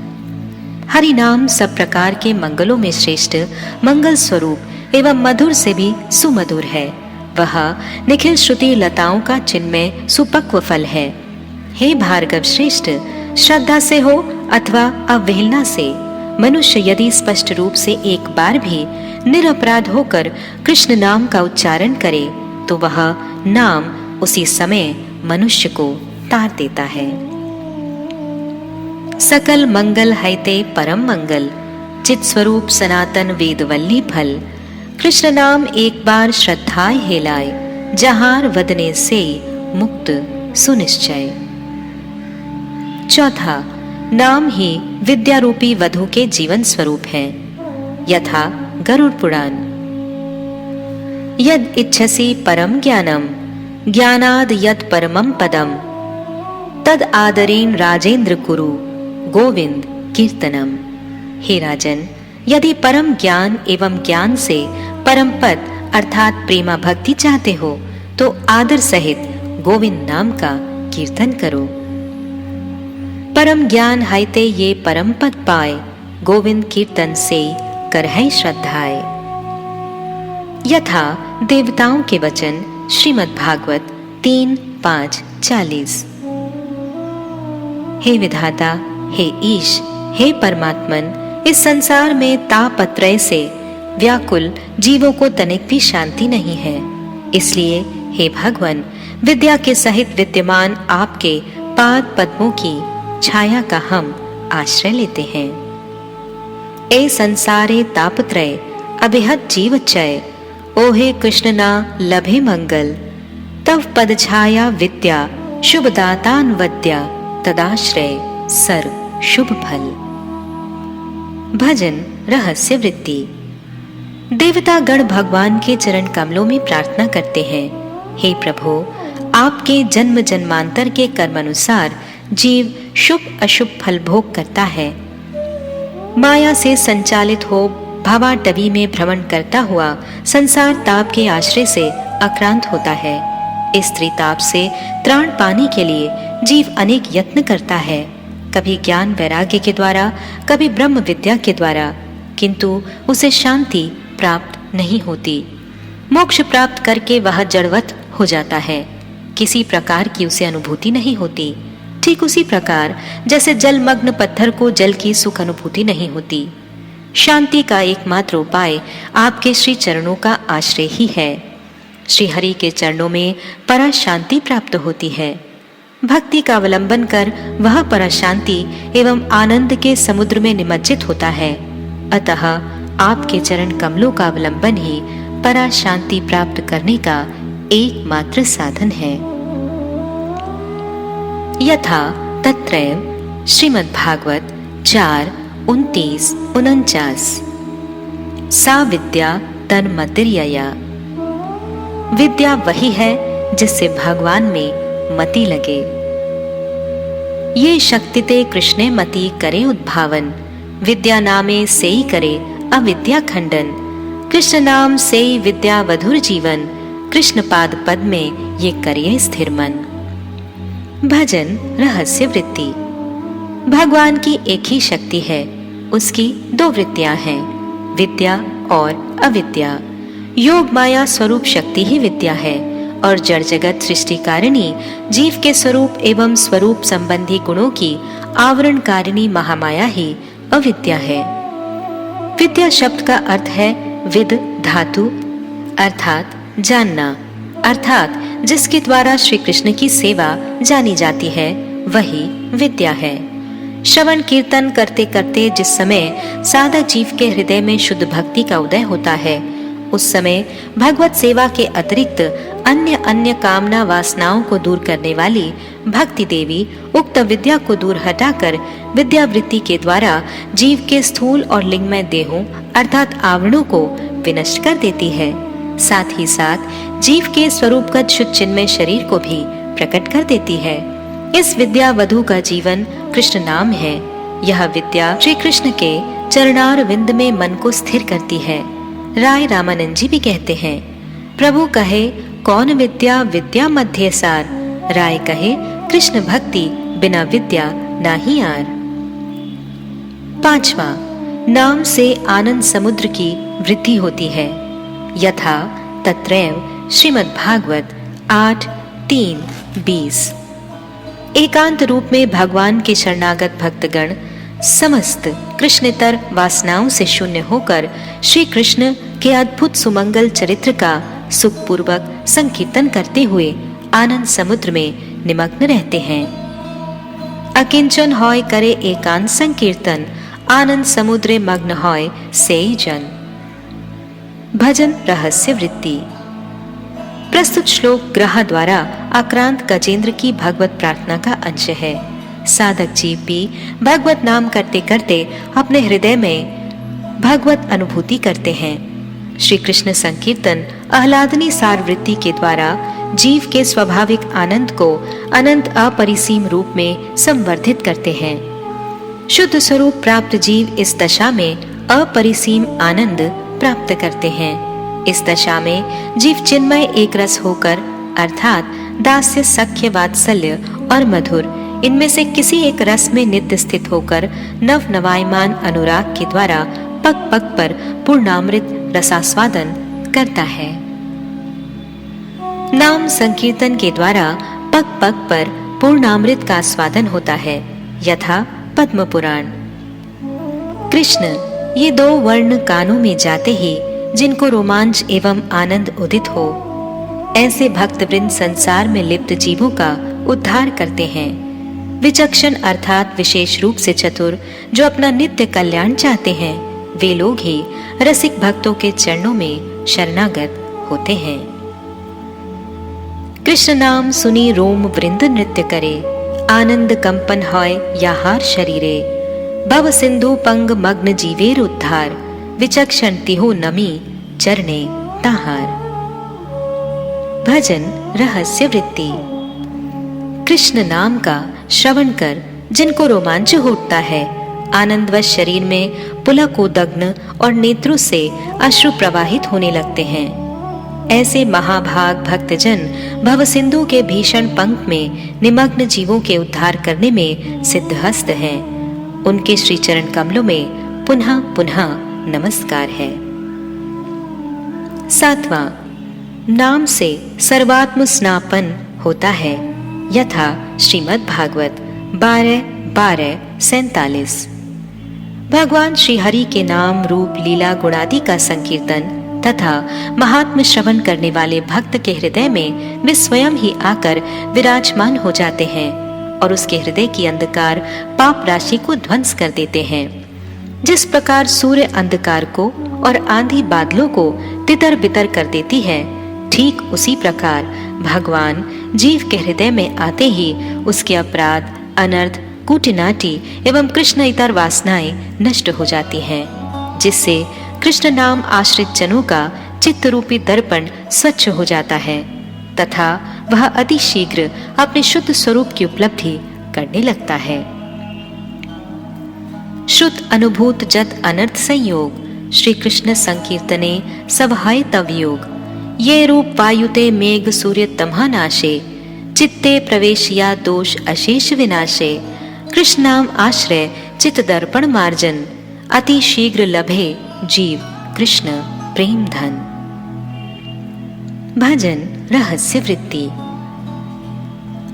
हरि नाम सब प्रकार के मंगलों में श्रेष्ठ मंगल स्वरूप एवं मधुर से भी सुमधुर है। वह निखिल श्रुति लताओं का चिन्मय सुपक्व फल है। हे भार्गव श्रेष्ठ, श्रद्धा से हो अथवा अवहेलना से मनुष्य यदि स्पष्ट रूप से एक बार भी निरपराध होकर कृष्ण नाम का उच्चारण करे तो वह नाम उसी समय मनुष्य को तार देता है। सकल मंगल हैते परम मंगल, चित स्वरूप सनातन वेदवल्ली फल, कृष्ण नाम एक बार श्रद्धाय हेलाय, जहार वदने से मुक्त सुनिश्चय। चौथा, नाम ही विद्या रूपी वधु के जीवन स्वरूप है। यथा गरुड़ पुराण, यद इच्छसि परम ज्ञानम, ज्ञानाद यद परमम पदम, तद आदरेण राजेंद्र कुरु गोविंद कीर्तनम। हे राजन, यदि परम ज्ञान एवं ज्ञान से परम पद अर्थात प्रेमा भक्ति चाहते हो तो आदर सहित गोविंद नाम का कीर्तन करो। परम ज्ञान हाइते ये परम पद पाए, गोविंद कीर्तन से कर है श्रद्धाए। यथा देवताओं के वचन, श्रीमद् भागवत 3:5-40। हे विधाता, हे ईश, हे परमात्मन, इस संसार में तापत्रय से व्याकुल जीवों को तनिक भी शांति नहीं है। इसलिए हे भगवान, विद्या के सहित विद्यमान आपके पाद पद्मों की छाया का हम आश्रय लेते हैं। ए संसारे तापत्रय अभिहत जीवचय, ओहे कृष्ण ना लभे मंगल, तव पद छाया विद्या शुभ दातान वद्या, तदाश्रय सर्व शुभ फल। भजन रहस्य वृत्ति। देवता गण भगवान के चरण कमलों में प्रार्थना करते हैं, हे प्रभु, आपके जन्म जन्मांतर के कर्मानुसार जीव शुभ अशुभ फल भोग करता है। माया से संचालित हो भवाटवी में भ्रमण करता हुआ संसार ताप के आश्रय से आक्रांत होता है। इस त्रिताप से त्राण पाने के लिए जीव अनेक यत्न करता है, कभी ज्ञान वैराग्य के द्वारा, कभी ब्रह्म विद्या के द्वारा, किंतु उसे शांति प्राप्त नहीं होती। मोक्ष प्राप्त करके वह जड़वत हो जाता है, किसी प्रकार की उसे अनुभूति नहीं होती। ठीक उसी प्रकार जैसे जलमग्न पत्थर को जल की सुख अनुभूति नहीं होती। शांति का एकमात्र उपाय आपके श्री चरणों का आश्रय ही है। श्री हरि के चरणों में परा शांति प्राप्त होती है। भक्ति का अवलंबन कर वह परा शांति एवं आनंद के समुद्र में निमज्जित होता है। अतः आपके चरण कमलों का अवलंबन ही परा शांति प्राप्त करने का एकमात्र साधन है। यथा तत्रैव श्रीमद् भागवत 4:29-49। सा विद्या तन्मतिर्यया, विद्या वही है जिससे भगवान में मति लगे। ये शक्ति ते कृष्णे मति करे उद्भावन, विद्या नामे सेई करे अविद्या खंडन, कृष्ण नाम सेई विद्या वधुर जीवन, कृष्ण पाद पद में ये करिए स्थिर मन। भजन रहस्य वृत्ति। भगवान की एक ही शक्ति है, उसकी दो वृत्तियां हैं, विद्या और अविद्या। योग माया स्वरूप शक्ति ही विद्या है और जड़ जगत सृष्टि कारिणी जीव के स्वरूप एवं स्वरूप संबंधी गुणों की आवरण कारिणी महामाया ही अविद्या है। विद्या शब्द का अर्थ है विद धातु अर्थात जानना, अर्थात जिसके द्वारा श्री कृष्ण की सेवा जानी जाती है वही विद्या है। श्रवण कीर्तन करते करते जिस समय साधक जीव के हृदय में शुद्ध भक्ति का उदय होता है उस समय भगवत सेवा के अतिरिक्त अन्य कामना वासनाओं को दूर करने वाली भक्ति देवी उक्त विद्या को दूर हटाकर विद्यावृत्ति के द्वारा जीव के स्थूल और लिंगमय देहों अर्थात आवरणों को विनष्ट कर देती है। साथ ही साथ जीव के स्वरूपगत शुद्ध चिन्मय शरीर को भी प्रकट कर देती है। इस विद्या वधु का जीवन कृष्ण नाम है। यह विद्या श्री कृष्ण के चरणार विंद में मन को स्थिर करती है। राय रामानंद जी भी कहते हैं, प्रभु कहे कौन विद्या विद्या मध्य सार, राय कहे कृष्ण भक्ति बिना विद्या नाही आर। पांचवा, नाम से आनंद समुद्र की वृद्धि होती है। यथा तत्रैव श्रीमद् भागवत 8:3-20। एकांत रूप में भगवान के शरणागत भक्तगण समस्त कृष्णेतर वासनाओं से शून्य होकर श्री कृष्ण के अद्भुत सुमंगल चरित्र का सुखपूर्वक संकीर्तन करते हुए आनंद समुद्र में निमग्न रहते हैं। अकिंचन होय करे एकांत संकीर्तन, आनंद समुद्रे मग्न होय सेई जन। भजन रहस्य वृत्ति। प्रस्तुत श्लोक ग्रह द्वारा आक्रांत गजेंद्र की भगवत प्रार्थना का अंश है। साधक जीव भी भगवत नाम करते करते अपने हृदय में भगवत अनुभूति करते हैं। श्री कृष्ण संकीर्तन आह्लादनी सार वृत्ति के द्वारा जीव के स्वाभाविक आनंद को अनंत अपरिसीम रूप में संवर्धित करते हैं। शुद्ध स्वरूप प्राप्त जीव इस दशा में अपरिसीम आनंद प्राप्त करते हैं। इस दशा में जीव चिन्मय एक रस होकर अर्थात दास्य, सख्य, वात्सल्य और मधुर इनमें से किसी एक रस में नित्य स्थित होकर नव नवायमान अनुराग के द्वारा पग पग पर पूर्णामृत रसास्वादन करता है। नाम संकीर्तन के द्वारा पग पग पर पूर्णामृत का स्वादन होता है। यथा पद्म पुराण। कृष्ण ये दो वर्ण कानों में जाते ही जिनको रोमांच एवं आनंद उदित हो, ऐसे भक्तवृंद संसार में लिप्त जीवों का उद्धार करते हैं। विचक्षण अर्थात विशेष रूप से चतुर जो अपना नित्य कल्याण चाहते हैं, वे लोग ही रसिक भक्तों के चरणों में शरणागत होते हैं। कृष्ण नाम सुनी रोम वृंद नृत्य करे, आनंद कंपन होय याहार शरीरे। भव सिंधु पंग मग्न जीवेर उद्धार, विचक्षण तिहो नमी चरणे ताहार। भजन रहस्य वृत्ति। कृष्ण नाम का श्रवण कर जिनको रोमांच उठता है, आनंदवश शरीर में पुलक उदग्न और नेत्रों से अश्रु प्रवाहित होने लगते हैं, ऐसे महाभाग भक्तजन भव सिंधु के भीषण पंख में निमग्न जीवों के उद्धार करने में सिद्धहस्त हैं। उनके श्री चरण कमलों में पुनः पुनः नमस्कार है। सातवां, नाम से सर्वात्म स्नापन होता है। यथा श्रीमद् भागवत 12:12-47। भगवान श्री हरि के नाम रूप लीला गुणादि का संकीर्तन तथा महात्म श्रवण करने वाले भक्त के हृदय में वे स्वयं ही आकर विराजमान हो जाते हैं और उसके हृदय की अंधकार पाप राशि को ध्वंस कर देते हैं। जिस प्रकार सूर्य अंधकार को और आंधी बादलों को तितर बितर कर देती है, ठीक उसी प्रकार भगवान जीव के हृदय में आते ही उसके अपराध, अनर्थ, कूटनाटी एवं कृष्ण इतर वासनाएं नष्ट हो जाती हैं, जिससे कृष्ण नाम आश्रित जनों का चित्त रूपी दर्पण स्वच्छ हो जाता है तथा वह अति शीघ्र अपने शुद्ध स्वरूप की उपलब्धि करने लगता है। श्रुत अनुभूत जत अनर्थ संयोग, श्री कृष्ण संकीर्तने सवहाय तव योग। ये रूप वायुते मेघ सूर्य तमह नाशे, चित्ते प्रवेशिया दोष अशेष विनाशे। कृष्ण नाम आश्रय चित्त दर्पण मार्जन, अति शीघ्र लभे जीव कृष्ण प्रेम धन। भजन रहस्य वृत्ति।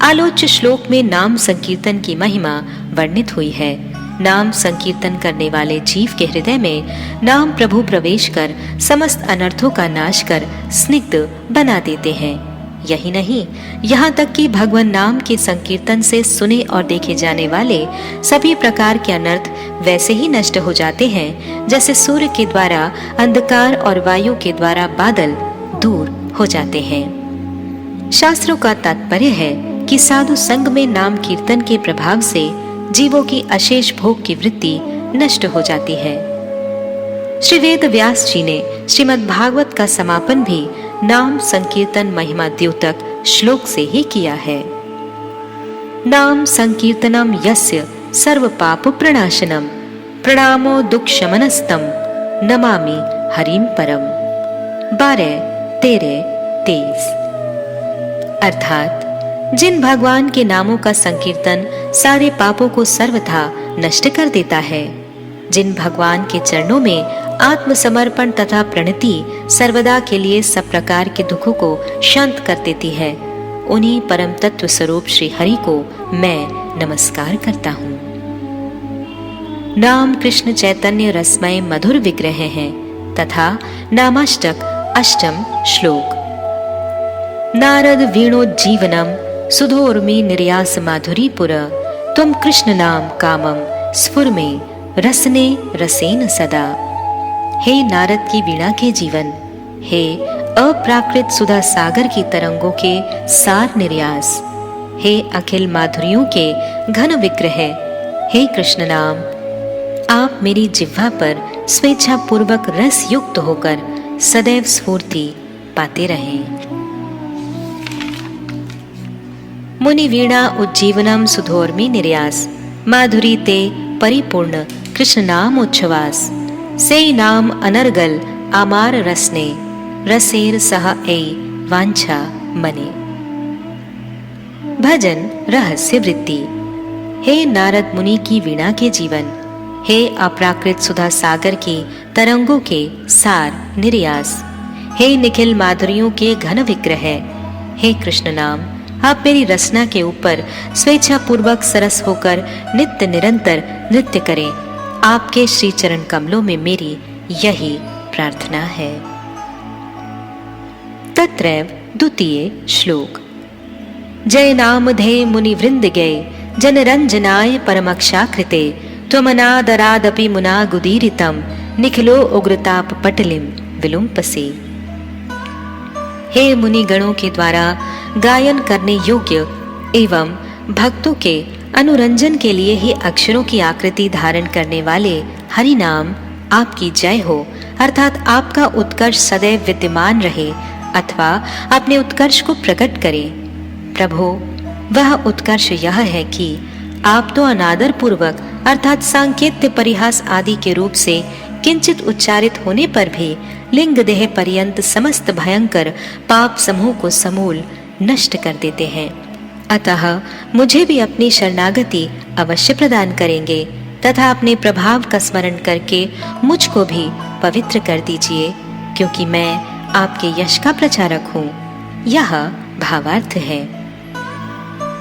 आलोच्य श्लोक में नाम संकीर्तन की महिमा वर्णित हुई है। नाम संकीर्तन करने वाले जीव के हृदय में नाम प्रभु प्रवेश कर समस्त अनर्थों का नाश कर स्निग्ध बना देते हैं। यही नहीं, यहाँ तक कि भगवान नाम के संकीर्तन से सुने और देखे जाने वाले सभी प्रकार के अनर्थ वैसे ही नष्ट हो जाते हैं जैसे सूर्य के द्वारा अंधकार और वायु के द्वारा बादल दूर हो जाते हैं। शास्त्रों का तात्पर्य है कि साधु संग में नाम कीर्तन के प्रभाव से जीवों की अशेष भोग की वृत्ति नष्ट हो जाती है। श्री वेद व्यास जी ने श्रीमद् भागवत का समापन भी नाम संकीर्तन महिमा द्योतक श्लोक से ही किया है। नाम संकीर्तनम यस्य सर्व पाप प्रणाशनम प्रणामो दुख शमनस्तम नमामि हरिम परम। 12, 13, 23। अर्थात जिन भगवान के नामों का संकीर्तन सारे पापों को सर्वथा नष्ट कर देता है, जिन भगवान के चरणों में आत्मसमर्पण तथा प्रणति सर्वदा के लिए सब प्रकार के दुखों को शांत कर देती है, उन्हीं परम तत्व स्वरूप श्री हरि को मैं नमस्कार करता हूँ। नाम कृष्ण चैतन्य रसमय मधुर विग्रह हैं तथा नामाष्टक अष्टम श्लोक। नारद वीणोज्जीवनम सुधोर्मि निर्यास माधुरीपुर त्वं कृष्ण नाम कामम स्फुरमे रसने रसेन सदा। हे नारद की वीणा के जीवन, हे अप्राकृत सुधा सागर की तरंगों के सार निर्यास, हे अखिल माधुरियों के घन विग्रह, हे कृष्ण नाम, आप मेरी जिह्वा पर स्वेच्छा पूर्वक रस युक्त होकर सदैव स्फूर्ति पाते रहें। मुनि वीणा उज्जीवनम सुधोर्मि निर्यास माधुरी ते परिपूर्ण कृष्ण नाम उच्छ्वास से नाम अनर्गल आमार रसने रसेर सह ए वांछा मने। भजन रहस्य वृत्ति। हे नारद मुनि की वीणा के जीवन, हे अपराकृत सुधा सागर की तरंगों के सार निर्यास, हे निखिल माधुरियों के घन विग्रह, हे कृष्ण नाम, आप मेरी रसना के ऊपर स्वेच्छा पूर्वक सरस होकर नित्य निरंतर नृत्य करें। आपके श्री चरण कमलों में मेरी यही प्रार्थना है। तत्रैव द्वितीय श्लोक। जय नामधेय मुनि वृंद गए जनरंजनाय परमक्षाकृते त्वमनादरादपि मुना गुदीरितम निखिलो उग्रताप पटलिम विलुम्पसे। हे मुनि गणों के द्वारा गायन करने योग्य एवं भक्तों के अनुरंजन के लिए ही अक्षरों की आकृति धारण करने वाले हरि नाम आपकी जय हो, अर्थात आपका उत्कर्ष सदैव विद्यमान रहे अथवा अपने उत्कर्ष को प्रकट करें। प्रभो, वह उत्कर्ष यह है कि आप तो अनादर पूर्वक अर्थात सांकेत्य परिहास आदि के रूप से किंचित उच्चारित होने पर भी लिंग देह पर्यंत समस्त भयंकर पाप समूह को समूल नष्ट कर देते हैं। अतः मुझे भी अपनी शरणागति अवश्य प्रदान करेंगे तथा अपने प्रभाव का स्मरण करके मुझको भी पवित्र कर दीजिए, क्योंकि मैं आपके यश का प्रचारक हूँ। यह भावार्थ है।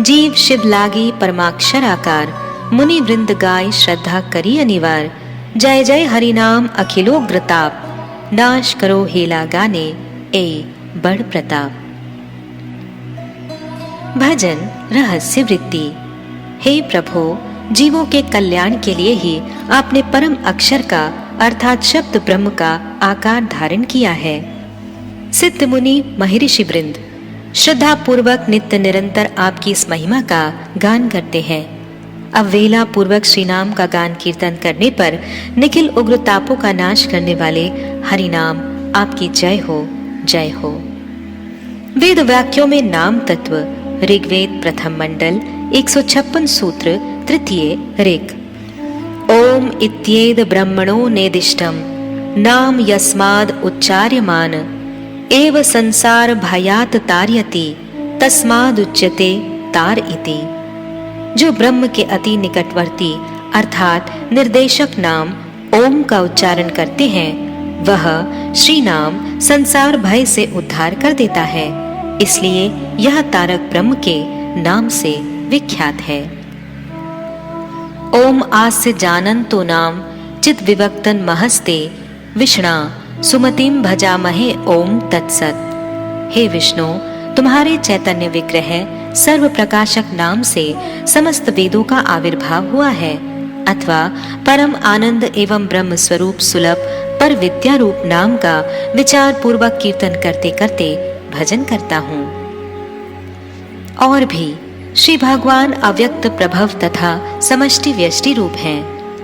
जीव शिव लागी परमाक्षर आकार मुनि वृंद गाय श्रद्धा करी अनिवार। जय जय हरिनाम अखिलोग्रताप नाश करो हेला गाने ए बड़ प्रताप। भजन रहस्य वृत्ति। हे प्रभो, जीवों के कल्याण के लिए ही आपने परम अक्षर का अर्थात शब्द ब्रह्म का आकार धारण किया है। सिद्ध मुनि महर्षि वृंद श्रद्धा पूर्वक नित्य निरंतर आपकी इस महिमा का गान करते हैं। अववेला पूर्वक श्री नाम का गान कीर्तन करने पर निखिल उग्र तापों का नाश करने वाले हरि नाम आपकी जय हो, जय हो। वेद वाक्यों में नाम तत्व ऋग्वेद प्रथम मंडल 156 सूत्र तृतीय ऋग। ओम इत्येद ब्रह्मणो नेदिष्टम नाम यस्माद उच्चार्यमान एव संसार भयात तार्यति तस्माद उच्यते तार इति। जो ब्रह्म के अति निकटवर्ती अर्थात निर्देशक नाम ओम का उच्चारण करते हैं, वह श्री नाम संसार भय से उद्धार कर देता है, इसलिए यह तारक ब्रह्म के नाम से विख्यात है। ओम आस्य जानन्तो नाम चित विवक्तन महस्ते विष्णा सुमतिम भजामहे ओम तत्सत। हे विष्णु, तुम्हारे चैतन्य विग्रह सर्व प्रकाशक नाम से समस्त वेदों का आविर्भाव हुआ है, अथवा परम आनंद एवं ब्रह्म स्वरूप सुलभ पर विद्या रूप नाम का विचार पूर्वक कीर्तन करते करते भजन करता हूँ। और भी श्री भगवान अव्यक्त प्रभव तथा समष्टि व्यष्टि रूप हैं।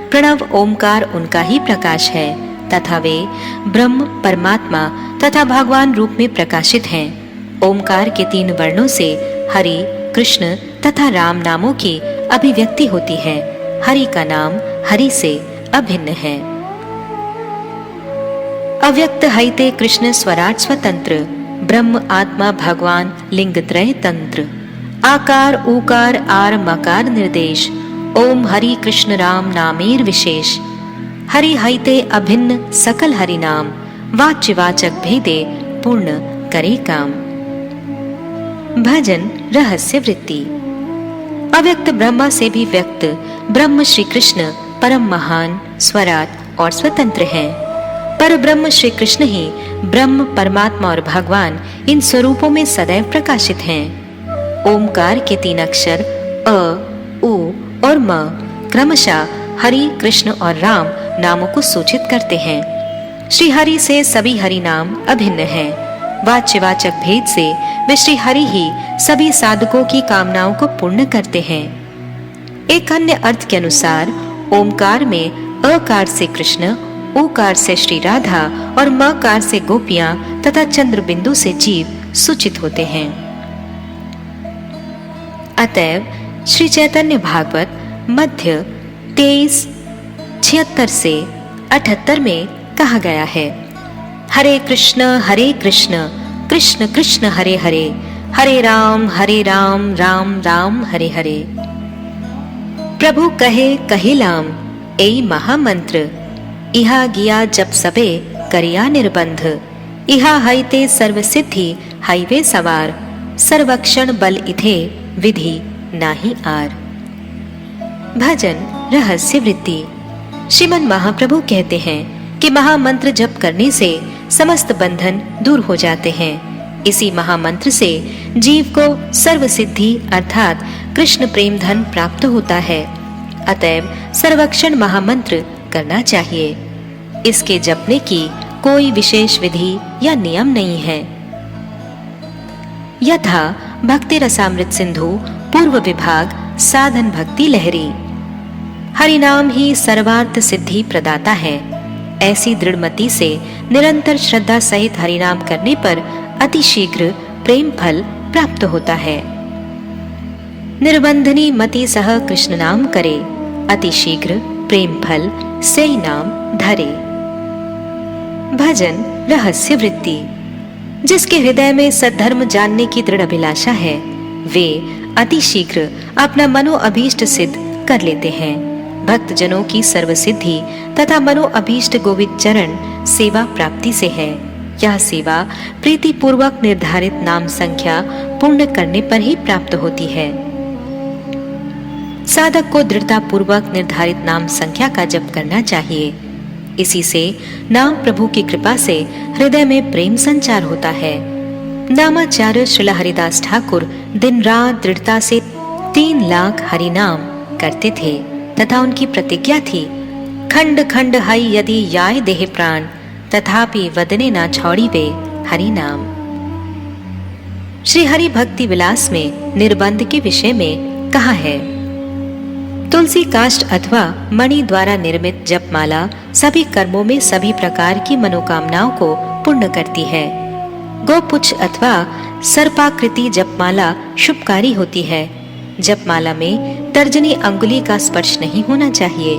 प्रणव ओमकार उनका ही प्रकाश है तथा वे ब्रह्म परमात्मा तथा भगवान रूप में प्रकाशित हैं। ओमकार के 3 वर्णों से हरि, कृष्ण तथा राम नामों की अभिव्यक्ति होती है। हरि का नाम हरि से अभिन्न है। अव्यक्त हैते कृष्ण स्वराट स्वतंत्र, ब्रह्म आत्मा भगवान लिंग त्रय तंत्र। आकार उकार आर मकार निर्देश, ओम हरि कृष्ण राम नामेर विशेष। हरि हैते अभिन्न सकल हरि नाम, वाच्य वाचक भेदे पूर्ण करे काम। भजन रहस्य वृत्ति। अव्यक्त ब्रह्मा से भी व्यक्त ब्रह्म श्री कृष्ण परम महान, स्वराट और स्वतंत्र हैं। पर ब्रह्म श्री कृष्ण ही ब्रह्म परमात्मा और भगवान इन स्वरूपों में सदैव प्रकाशित हैं। ओमकार के 3 अक्षर अ, उ और म क्रमशः हरि, कृष्ण और राम नामों को सूचित करते हैं। श्री हरि से सभी हरि नाम अभिन्न हैं। वाच्यवाचक भेद से वे श्री हरि ही सभी साधकों की कामनाओं को पूर्ण करते हैं। एक अन्य अर्थ के अनुसार ओमकार में अकार से कृष्ण, उकार से श्री राधा और मकार से गोपियां तथा चंद्र बिंदु से जीव सूचित होते हैं। अतएव श्री चैतन्य भागवत मध्य 23:76 से 78 में कहा गया है, हरे कृष्ण कृष्ण कृष्ण हरे हरे, हरे राम राम राम हरे हरे। प्रभु कहे लाम ए महामंत्र, इहा गिया जब सबे करिया निर्बंध। इहा हाइते सर्व सिद्धि हाईवे सवार, सर्वक्षण बल इथे विधि नाही आर। भजन रहस्य वृत्ति। श्रीमन महाप्रभु कहते हैं कि महामंत्र जप करने से समस्त बंधन दूर हो जाते हैं। इसी महामंत्र से जीव को सर्व सिद्धि अर्थात कृष्ण प्रेम धन प्राप्त होता है। अतएव सर्वक्षण महामंत्र करना चाहिए। इसके जपने की कोई विशेष विधि या नियम नहीं है। यथा भक्ति रसामृत सिंधु पूर्व विभाग साधन भक्ति लहरी। हरि नाम ही सर्वार्थ सिद्धि प्रदाता है। ऐसी दृढ़मति से निरंतर श्रद्धा सहित हरिनाम करने पर अति शीघ्र प्रेम फल प्राप्त होता है। निर्बंधनी मति सह कृष्ण नाम करे, अति शीघ्र प्रेम फल से नाम धरे। भजन रहस्य वृत्ति। जिसके हृदय में सद्धर्म जानने की दृढ़ अभिलाषा है, वे अति शीघ्र अपना मनो अभीष्ट सिद्ध कर लेते हैं। भक्त जनों की सर्व सिद्धि तथा मनो अभीष्ट गोविंद चरण सेवा प्राप्ति से है। यह सेवा प्रीति पूर्वक निर्धारित नाम संख्या पूर्ण करने पर ही प्राप्त होती है। साधक को दृढ़ता पूर्वक निर्धारित नाम संख्या का जप करना चाहिए। इसी से नाम प्रभु की कृपा से हृदय में प्रेम संचार होता है। नामाचार्य श्रील हरिदास ठाकुर दिन रात दृढ़ता से 3 लाख हरिनाम करते थे तथा उनकी प्रतिज्ञा थी, खंड खंड हई यदि याय देह प्राण, तथापि वदने ना छोड़ी वे हरि नाम। श्री हरि भक्ति विलास में निर्बंध के विषय में कहा है, तुलसी काष्ठ अथवा मणि द्वारा निर्मित जपमाला सभी कर्मों में सभी प्रकार की मनोकामनाओं को पूर्ण करती है। गोपुच्छ अथवा सर्पाकृति जपमाला शुभकारी होती है। जपमाला में तर्जनी अंगुली का स्पर्श नहीं होना चाहिए।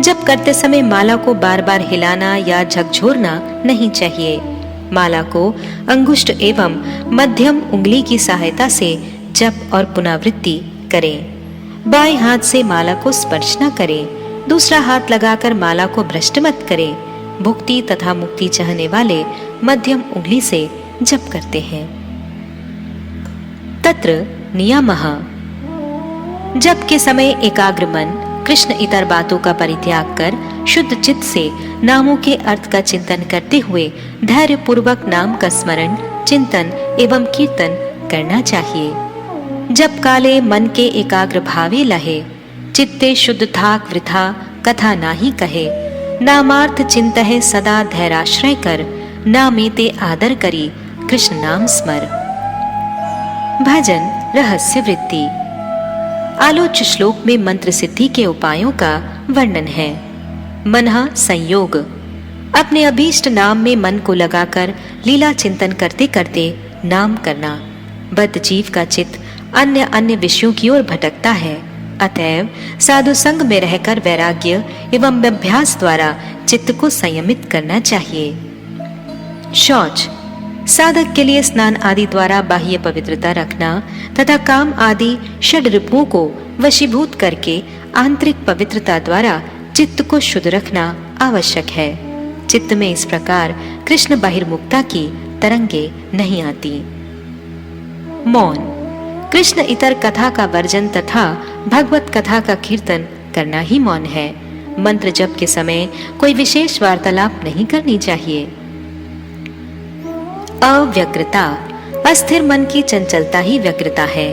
जप करते समय माला को बार बार हिलाना या झकझोरना नहीं चाहिए। माला को अंगुष्ठ एवं मध्यम उंगली की सहायता से जप और पुनरावृत्ति करें। बाएं हाथ से माला को स्पर्श न करें। दूसरा हाथ लगाकर माला को भ्रष्ट मत करें। भुक्ति तथा मुक्ति चाहने वाले मध्यम उंगली से जप करते हैं। तत्र नियमः। जप के समय एकाग्र मन कृष्ण इतर बातों का परित्याग कर शुद्ध चित्त से नामों के अर्थ का चिंतन करते हुए धैर्य पूर्वक नाम का स्मरण, चिंतन एवं कीर्तन करना चाहिए। जब काले मन के एकाग्र भावे लहे, चित्ते शुद्ध थाक वृथा कथा नाही कहे। नामार्थ चिंतहे सदा धैर्याश्रय कर, नामेते आदर करी कृष्ण नाम स्मर। भजन रहस्य वृत्ति। आलोच्य श्लोक में मंत्र सिद्धि के उपायों का वर्णन है। मनः संयोग, अपने अभीष्ट नाम में मन को लगाकर लीला चिंतन करते करते नाम करना। बद्ध जीव का चित्त अन्य अन्य विषयों की ओर भटकता है, अतएव साधु संग में रहकर वैराग्य एवं अभ्यास द्वारा चित्त को संयमित करना चाहिए। शौच, साधक के लिए स्नान आदि द्वारा बाह्य पवित्रता रखना तथा काम आदि षड रिपुओं को वशीभूत करके आंतरिक पवित्रता द्वारा चित्त को शुद्ध रखना आवश्यक है। चित्त में इस प्रकार कृष्ण बहिर्मुखता की तरंगे नहीं आती। मौन, कृष्ण इतर कथा का वर्जन तथा भगवत कथा का कीर्तन करना ही मौन है। मंत्र जप के समय कोई विशेष वार्तालाप नहीं करनी चाहिए। अव्यग्रता, अस्थिर मन की चंचलता ही व्यग्रता है।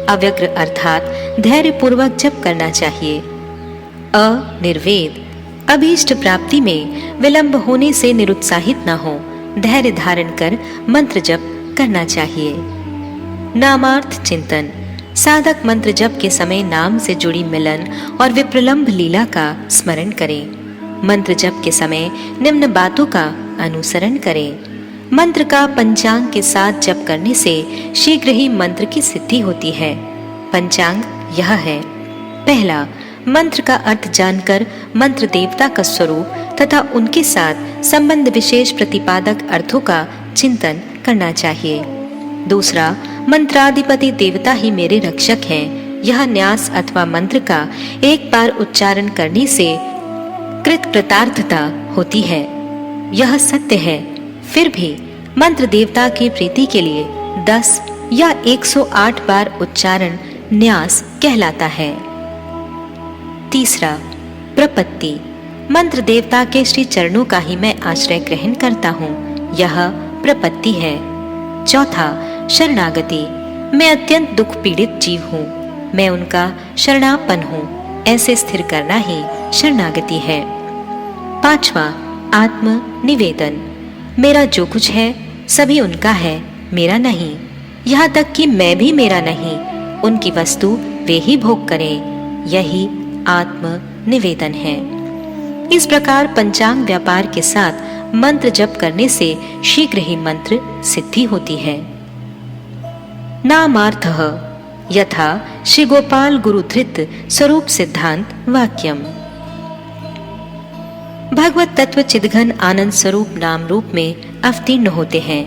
अव्यग्र अर्थात धैर्य पूर्वक जप करना चाहिए। अनिर्वेद, अभीष्ट प्राप्ति में विलंब होने से निरुत्साहित न हो, धैर्य धारण कर मंत्र जप करना चाहिए। नामार्थ चिंतन, साधक मंत्र जप के समय नाम से जुड़ी मिलन और विप्रलंभ लीला का स्मरण करें। मंत्र जप के समय निम्न बातों का अनुसरण करें। मंत्र का पंचांग के साथ जप करने से शीघ्र ही मंत्र की सिद्धि होती है। पंचांग यह है: पहला, मंत्र का अर्थ जानकर मंत्र देवता का स्वरूप तथा उनके साथ संबंध विशेष प्रतिपादक अर्थों का चिंतन करना चाहिए। दूसरा, मंत्राधिपति देवता ही मेरे रक्षक हैं, यह न्यास अथवा मंत्र का एक बार उच्चारण करने से कृतकृतार्थता होती है। यह सत्य है। फिर भी मंत्र देवता की प्रीति के लिए 10 या 108 बार उच्चारण न्यास कहलाता है। तीसरा, प्रपत्ति, मंत्र देवता के श्री चरणों का ही मैं आश्रय ग्रहण करता हूँ, यह प्रपत्ति है। चौथा, शरणागति, मैं अत्यंत दुख पीड़ित जीव हूँ, मैं उनका शरणापन हूँ, ऐसे स्थिर करना ही शरणागति है। पांचवा, आत्म निवेदन, मेरा जो कुछ है सभी उनका है, मेरा नहीं, यहाँ तक कि मैं भी मेरा नहीं, उनकी वस्तु वे ही भोग करें, यही आत्म निवेदन है। इस प्रकार पंचांग व्यापार के साथ मंत्र जप करने से शीघ्र ही मंत्र सिद्धि होती है। नामार्थः यथा श्री गोपाल गुरुधृत स्वरूप सिद्धांत वाक्यम। भगवत तत्व चिदघन आनंद स्वरूप नाम रूप में अवतीर्ण होते हैं,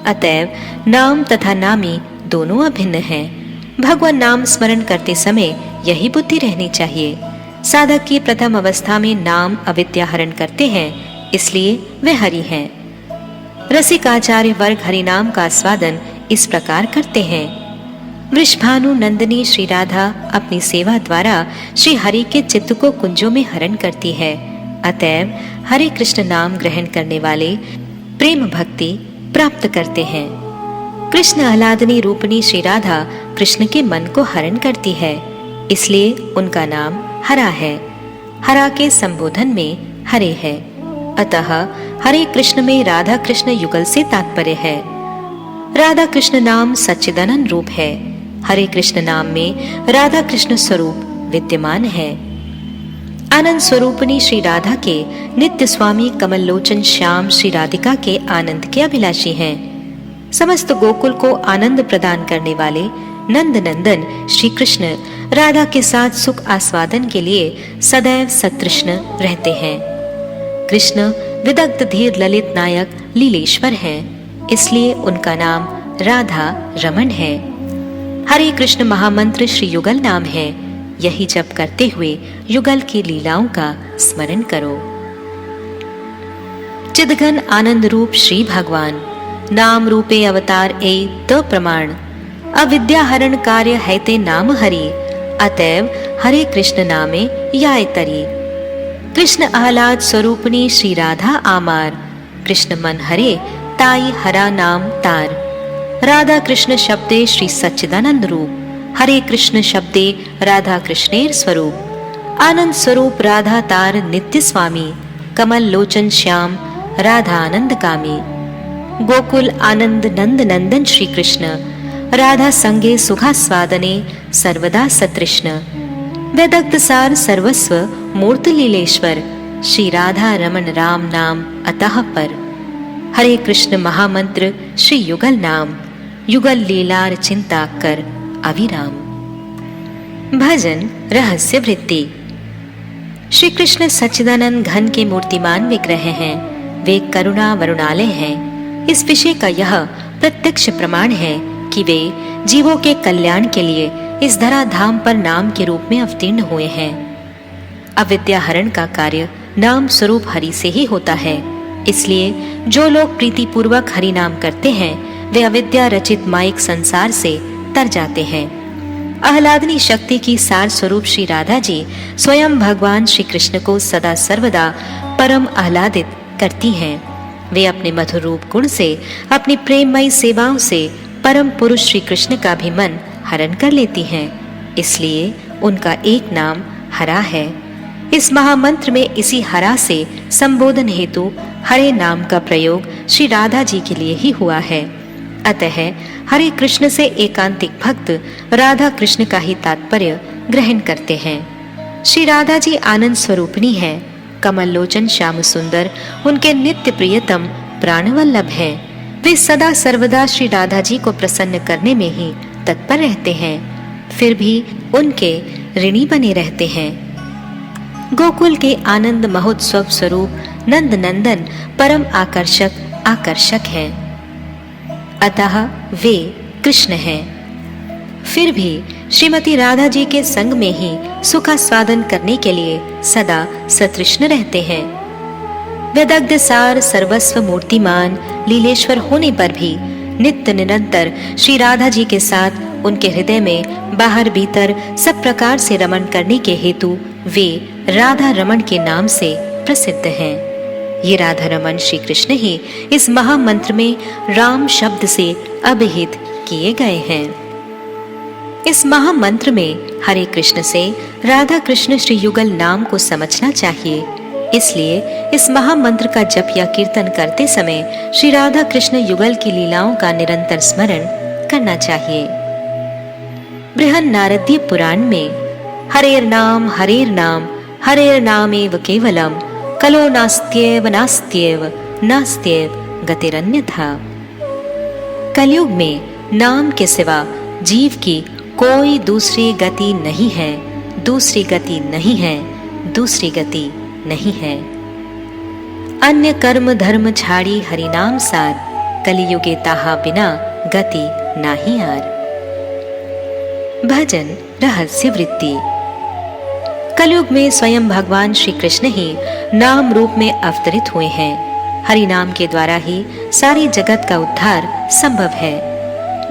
अतएव नाम तथा नामी दोनों अभिन्न हैं। भगवान नाम स्मरण करते समय यही बुद्धि रहनी चाहिए। साधक की प्रथम अवस्था में नाम अविद्या हरण करते हैं, इसलिए वे हरि हैं। रसिक आचार्य वर्ग हरि नाम का आस्वादन इस प्रकार करते हैं। वृषभानु नंदिनी श्री राधा अपनी सेवा द्वारा श्री हरि के चित्त को कुंजों में हरण करती है, अतएव हरे कृष्ण नाम ग्रहण करने वाले प्रेम भक्ति प्राप्त करते हैं। कृष्ण आह्लादनी रूपनी श्री राधा कृष्ण के मन को हरण करती है, इसलिए उनका नाम हरा है। हरा के संबोधन में हरे है, अतः हरे कृष्ण में राधा कृष्ण युगल से तात्पर्य है। राधा कृष्ण नाम सच्चिदानंद रूप है, हरे कृष्ण नाम में राधा कृष्ण स्वरूप विद्यमान है। आनंद स्वरूपनी श्री राधा के नित्य स्वामी कमल लोचन श्याम श्री राधिका के आनंद के अभिलाषी हैं। समस्त गोकुल को आनंद प्रदान करने वाले नंद नंदन श्री कृष्ण राधा के साथ सुख आस्वादन के लिए सदैव सतृष्ण रहते हैं। कृष्ण विदग्ध धीर ललित नायक लीलेश्वर हैं, इसलिए उनका नाम राधा रमण है। हरे कृष्ण महामंत्र श्री युगल नाम है, यही जप करते हुए युगल की लीलाओं का स्मरण करो। चिदघन आनंद रूप श्री भगवान नाम रूपे अवतार ए तो प्रमाण। अविद्या हरण कार्य है ते नाम हरि, अतएव हरे कृष्ण नामे याय तरी। कृष्ण आह्लाद स्वरूपनी श्री राधा आमार, कृष्ण मन हरे ताई हरा नाम तार। राधा कृष्ण शब्दे श्री सच्चिदानंद रूप, हरे कृष्ण शब्दे राधा कृष्णेर स्वरूप, आनंद स्वरूप राधा तार नित्य स्वामी, कमल लोचन श्याम राधा आनंद कामी, गोकुल आनंद नंद नंदन श्री कृष्ण, राधा संगे सुखास्वादने सर्वदा सतृष्ण, वेदग्ध सार सर्वस्व मूर्त लीलेश्वर, श्री राधा रमन राम नाम अतः पर, हरे कृष्ण महामंत्र श्री युगल नाम, युगल लीलार चिंता कर अविराम। भजन रहस्य वृत्ति। श्री कृष्ण सच्चिदानंद घन के मूर्तिमान विग्रह हैं, वे करुणा वरुणालय हैं। इस विषय का यह प्रत्यक्ष प्रमाण है कि वे जीवों के कल्याण के लिए इस धरा धाम पर नाम के रूप में अवतीर्ण हुए हैं। अविद्या हरण का कार्य नाम स्वरूप हरि से ही होता है, इसलिए जो लोग प्रीति पूर्वक हरि नाम करते हैं वे अविद्या रचित माइक संसार से तर जाते हैं। आह्लादनी शक्ति की सार स्वरूप श्री राधा जी स्वयं भगवान श्री कृष्ण को सदा सर्वदा परम आह्लादित करती हैं। वे अपने मधुर रूप गुण से, अपनी प्रेममयी सेवाओं से परम पुरुष श्री कृष्ण का भी मन हरण कर लेती हैं, इसलिए उनका एक नाम हरा है। इस महामंत्र में इसी हरा से संबोधन हेतु हरे नाम का प्रयोग श्री राधा जी के लिए ही हुआ है। अतः हरे कृष्ण से एकांतिक भक्त राधा कृष्ण का ही तात्पर्य ग्रहण करते हैं। श्री राधा जी आनंद स्वरूपिणी है, कमल लोचन श्याम सुंदर उनके नित्य प्रियतम प्राणवल्लभ हैं। वे सदा सर्वदा श्री राधा जी को प्रसन्न करने में ही तत्पर रहते हैं, फिर भी उनके ऋणी बने रहते हैं। गोकुल के आनंद महोत्सव स्वरूप नंद नंदन परम आकर्षक हैं, अतः वे कृष्ण हैं। फिर भी श्रीमती राधा जी के संग में ही सुखास्वादन करने के लिए सदा सतृष्ण रहते हैं। वेदग्ध सार सर्वस्व मूर्तिमान लीलेश्वर होने पर भी नित्य निरंतर श्री राधा जी के साथ उनके हृदय में बाहर भीतर सब प्रकार से रमण करने के हेतु वे राधा रमण के नाम से प्रसिद्ध हैं। ये राधा रमन श्री कृष्ण ही इस महामंत्र में राम शब्द से अभिहित किए गए हैं। इस महामंत्र में हरे कृष्ण से राधा कृष्ण श्री युगल नाम को समझना चाहिए, इसलिए इस महामंत्र का जप या कीर्तन करते समय श्री राधा कृष्ण युगल की लीलाओं का निरंतर स्मरण करना चाहिए। बृहन नारदीय पुराण में हरेर नाम हरेर नामेव केवलम कलो नास्त्येव नास्त्येव नास्त्येव गतिरन्यथा। कलयुग में नाम के सिवा जीव की कोई दूसरी गति नहीं है, दूसरी गति नहीं है, दूसरी गति नहीं है। अन्य कर्म धर्म छाड़ी हरि नाम सार, कलियुगे ताहा बिना गति नाही आर। भजन रहस्य वृत्ति। कलयुग में स्वयं भगवान श्री कृष्ण ही नाम रूप में अवतरित हुए हैं। हरि नाम के द्वारा ही सारी जगत का उद्धार संभव है।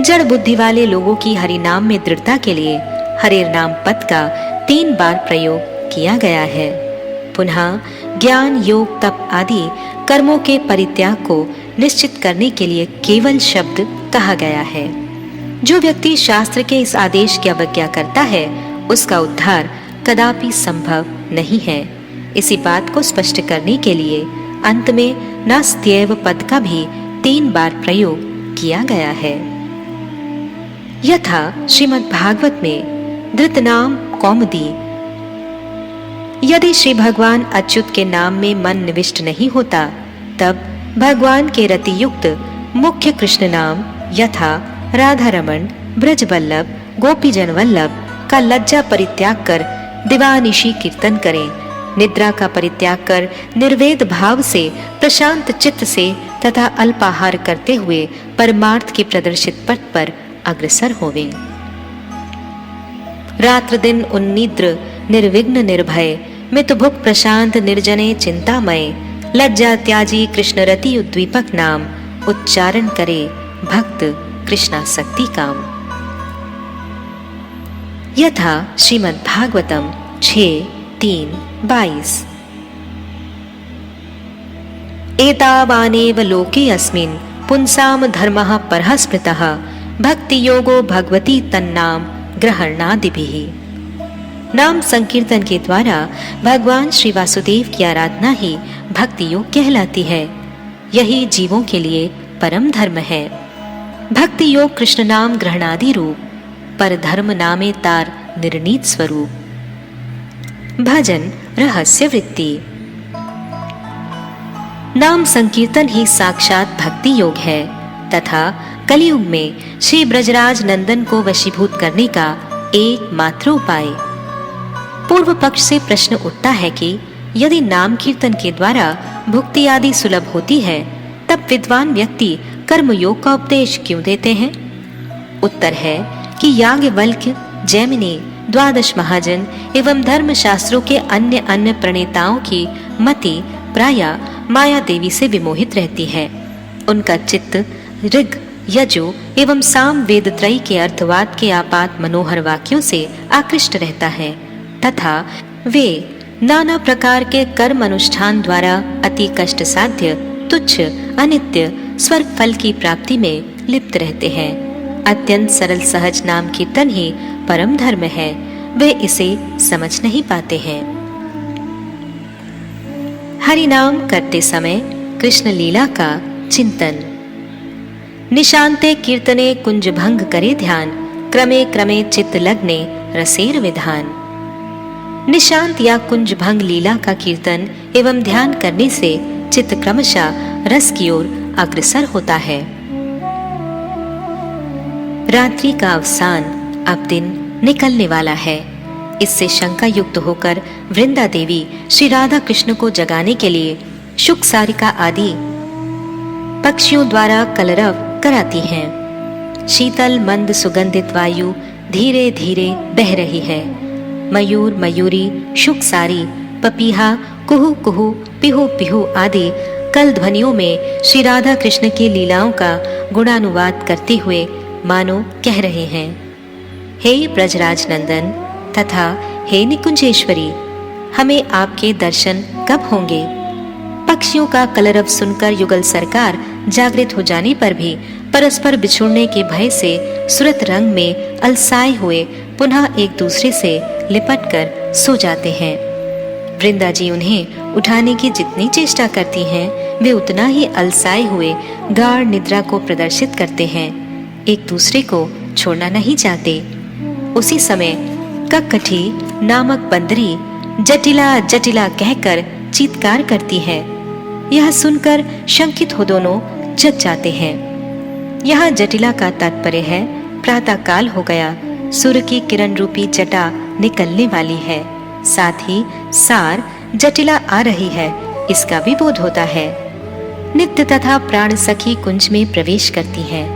जड़ बुद्धि वाले लोगों की हरि नाम में दृढ़ता के लिए हरेर नाम पद का 3 बार प्रयोग किया गया है। पुनः ज्ञान योग तप आदि कर्मों के परित्याग को निश्चित करने के लिए केवल शब्द कहा गया है। जो व्यक्ति शास्त्र के इस आदेश की अवज्ञा करता है उसका उद्धार कदापि संभव नहीं है। इसी बात को स्पष्ट करने के लिए अंत में नास्त्येव पद का भी 3 बार प्रयोग किया गया है। यथा श्रीमद् भागवत में धृत नाम कौमुदी। यदि श्री भगवान अच्युत के नाम में मन निविष्ट नहीं होता तब भगवान के रतियुक्त मुख्य कृष्ण नाम यथा राधा रमण, ब्रज वल्लभ, गोपीजन वल्लभ का लज्जा परित्याग कर दिवानिशी कीर्तन करें, निद्रा का परित्याग कर निर्वेद भाव से प्रशांत चित्त से तथा अल्पाहार करते हुए परमार्थ के प्रदर्शित पथ पर अग्रसर होवें। रात्र दिन उन्निद्र निर्विघ्न निर्भय मितभुक प्रशांत निर्जने चिंतामय लज्जा त्याजी कृष्ण रति उद्दीपक नाम उच्चारण करे भक्त कृष्णासक्ति काम। यथा श्रीमद् भागवतम 6:3-22। एतावानेव लोके अस्मिन् पुंसाम धर्मः परः स्मृतः भक्ति योगो भगवती तन्नाम ग्रहणादिभिः। नाम संकीर्तन के द्वारा भगवान श्री वासुदेव की आराधना ही भक्ति योग कहलाती है। यही जीवों के लिए परम धर्म है। भक्ति योग कृष्ण नाम ग्रहणादि रूप, पर धर्म नामे तार निर्णीत स्वरूप। भजन रहस्य वृत्ति। नाम संकीर्तन ही साक्षात भक्ति योग है तथा कलयुग में श्री ब्रजराज नंदन को वशीभूत करने का एकमात्र उपाय। पूर्व पक्ष से प्रश्न उठता है कि यदि नाम कीर्तन के द्वारा भुक्ति आदि सुलभ होती है, तब विद्वान व्यक्ति कर्म योग का उपदेश क्यों देते हैं? उत्तर है कि याज्ञवल्क्य, जैमिनी, द्वादश महाजन एवं धर्म शास्त्रों के अन्य प्रणेताओं की मति प्रायः माया देवी से विमोहित रहती है। उनका चित्त ऋग, यजु एवं साम वेद त्रयी के अर्थवाद के आपात मनोहर वाक्यों से आकृष्ट रहता है तथा वे नाना प्रकार के कर्म अनुष्ठान द्वारा अति कष्ट साध्य, तुच्छ, अनित्य स्वर्ग फल की प्राप्ति में लिप्त रहते हैं। अत्यंत सरल सहज नाम कीर्तन ही परम धर्म है, वे इसे समझ नहीं पाते हैं। हरि नाम करते समय कृष्ण लीला का चिंतन। निशांते कीर्तने कुंज भंग करे ध्यान, क्रमे क्रमे चित्त लग्ने रसेर विधान। निशांत या कुंज भंग लीला का कीर्तन एवं ध्यान करने से चित्त क्रमशः रस की ओर अग्रसर होता है। रात्रि का अवसान, अब दिन निकलने वाला है। इससे शंका युक्त होकर वृंदा देवी श्री राधा कृष्ण को जगाने के लिए शुक सारिका आदि पक्षियों द्वारा कलरव कराती हैं। शीतल मंद सुगंधित वायु धीरे धीरे बह रही है। मयूर, मयूरी, शुक सारी, पपीहा, कुहू कुहू, पिहू पिहू आदि कल ध्वनियों में श्री राधा कृष्ण की लीलाओं का गुणानुवाद करते हुए मानो कह रहे हैं, हे ब्रजराज नंदन तथा हे निकुंजेश्वरी, हमें आपके दर्शन कब होंगे? पक्षियों का कलरव सुनकर युगल सरकार जागृत हो जाने पर भी परस्पर बिछुड़ने के भय से सुरत रंग में अलसाए हुए पुनः एक दूसरे से लिपटकर सो जाते हैं। वृंदा जी उन्हें उठाने की जितनी चेष्टा करती हैं, वे उतना ही अलसाए हुए गाढ़ निद्रा को प्रदर्शित करते हैं, एक दूसरे को छोड़ना नहीं चाहते। उसी समय कक्कठी नामक बंदरी जटिला जटिला कहकर चीत्कार करती है। यह सुनकर शंकित हो दोनों जग जाते हैं। यहाँ जटिला का तात्पर्य है प्रातः काल हो गया, सूर्य की किरण रूपी जटा निकलने वाली है, साथ ही सार जटिला आ रही है, इसका भी बोध होता है। नित्य तथा प्राण सखी कुंज में प्रवेश करती हैं।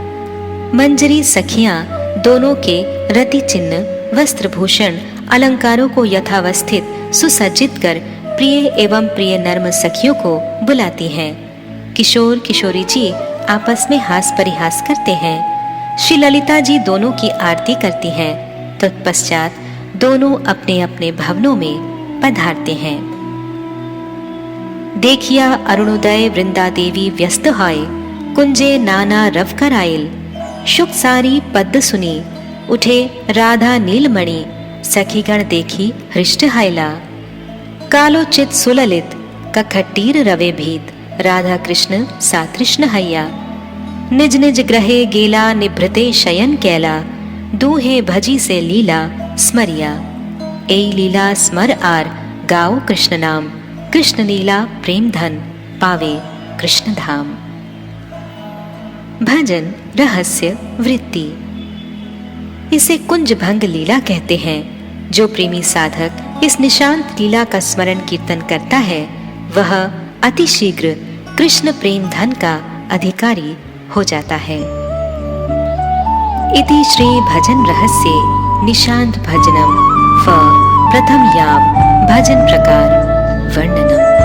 मंजरी सखियां दोनों के रति चिन्ह, वस्त्र भूषण, अलंकारों को यथावस्थित सुसज्जित कर प्रिय एवं प्रिय नर्म सखियों को बुलाती हैं। किशोर किशोरी जी आपस में हास परिहास करते हैं। श्री ललिता जी दोनों की आरती करती हैं। तत्पश्चात दोनों अपने अपने भवनों में पधारते हैं। देखिया अरुणोदय वृंदा देवी व्यस्त होय, कुंजे नाना रव कराइल। शुक सारी पद सुनी, उठे राधा नीलमणि। सखीगण देखी हृष्ट हायला, कालोचित सुललित कखटीर रवे भीत। राधा कृष्ण सातृष्ण हैया, निज निज ग्रहे गेला निभृते शयन कैला। दूहे भजी से लीला स्मरिया, ए लीला स्मर आर गाओ कृष्ण नाम। कृष्ण लीला प्रेम धन पावे कृष्ण धाम। भजन रहस्य वृत्ति। इसे कुंज भंग लीला कहते हैं। जो प्रेमी साधक इस निशांत लीला का स्मरण कीर्तन करता है, वह अतिशीघ्र कृष्ण प्रेम धन का अधिकारी हो जाता है। इति श्री भजन रहस्य निशांत भजनम फ प्रथम याम भजन प्रकार वर्णनम।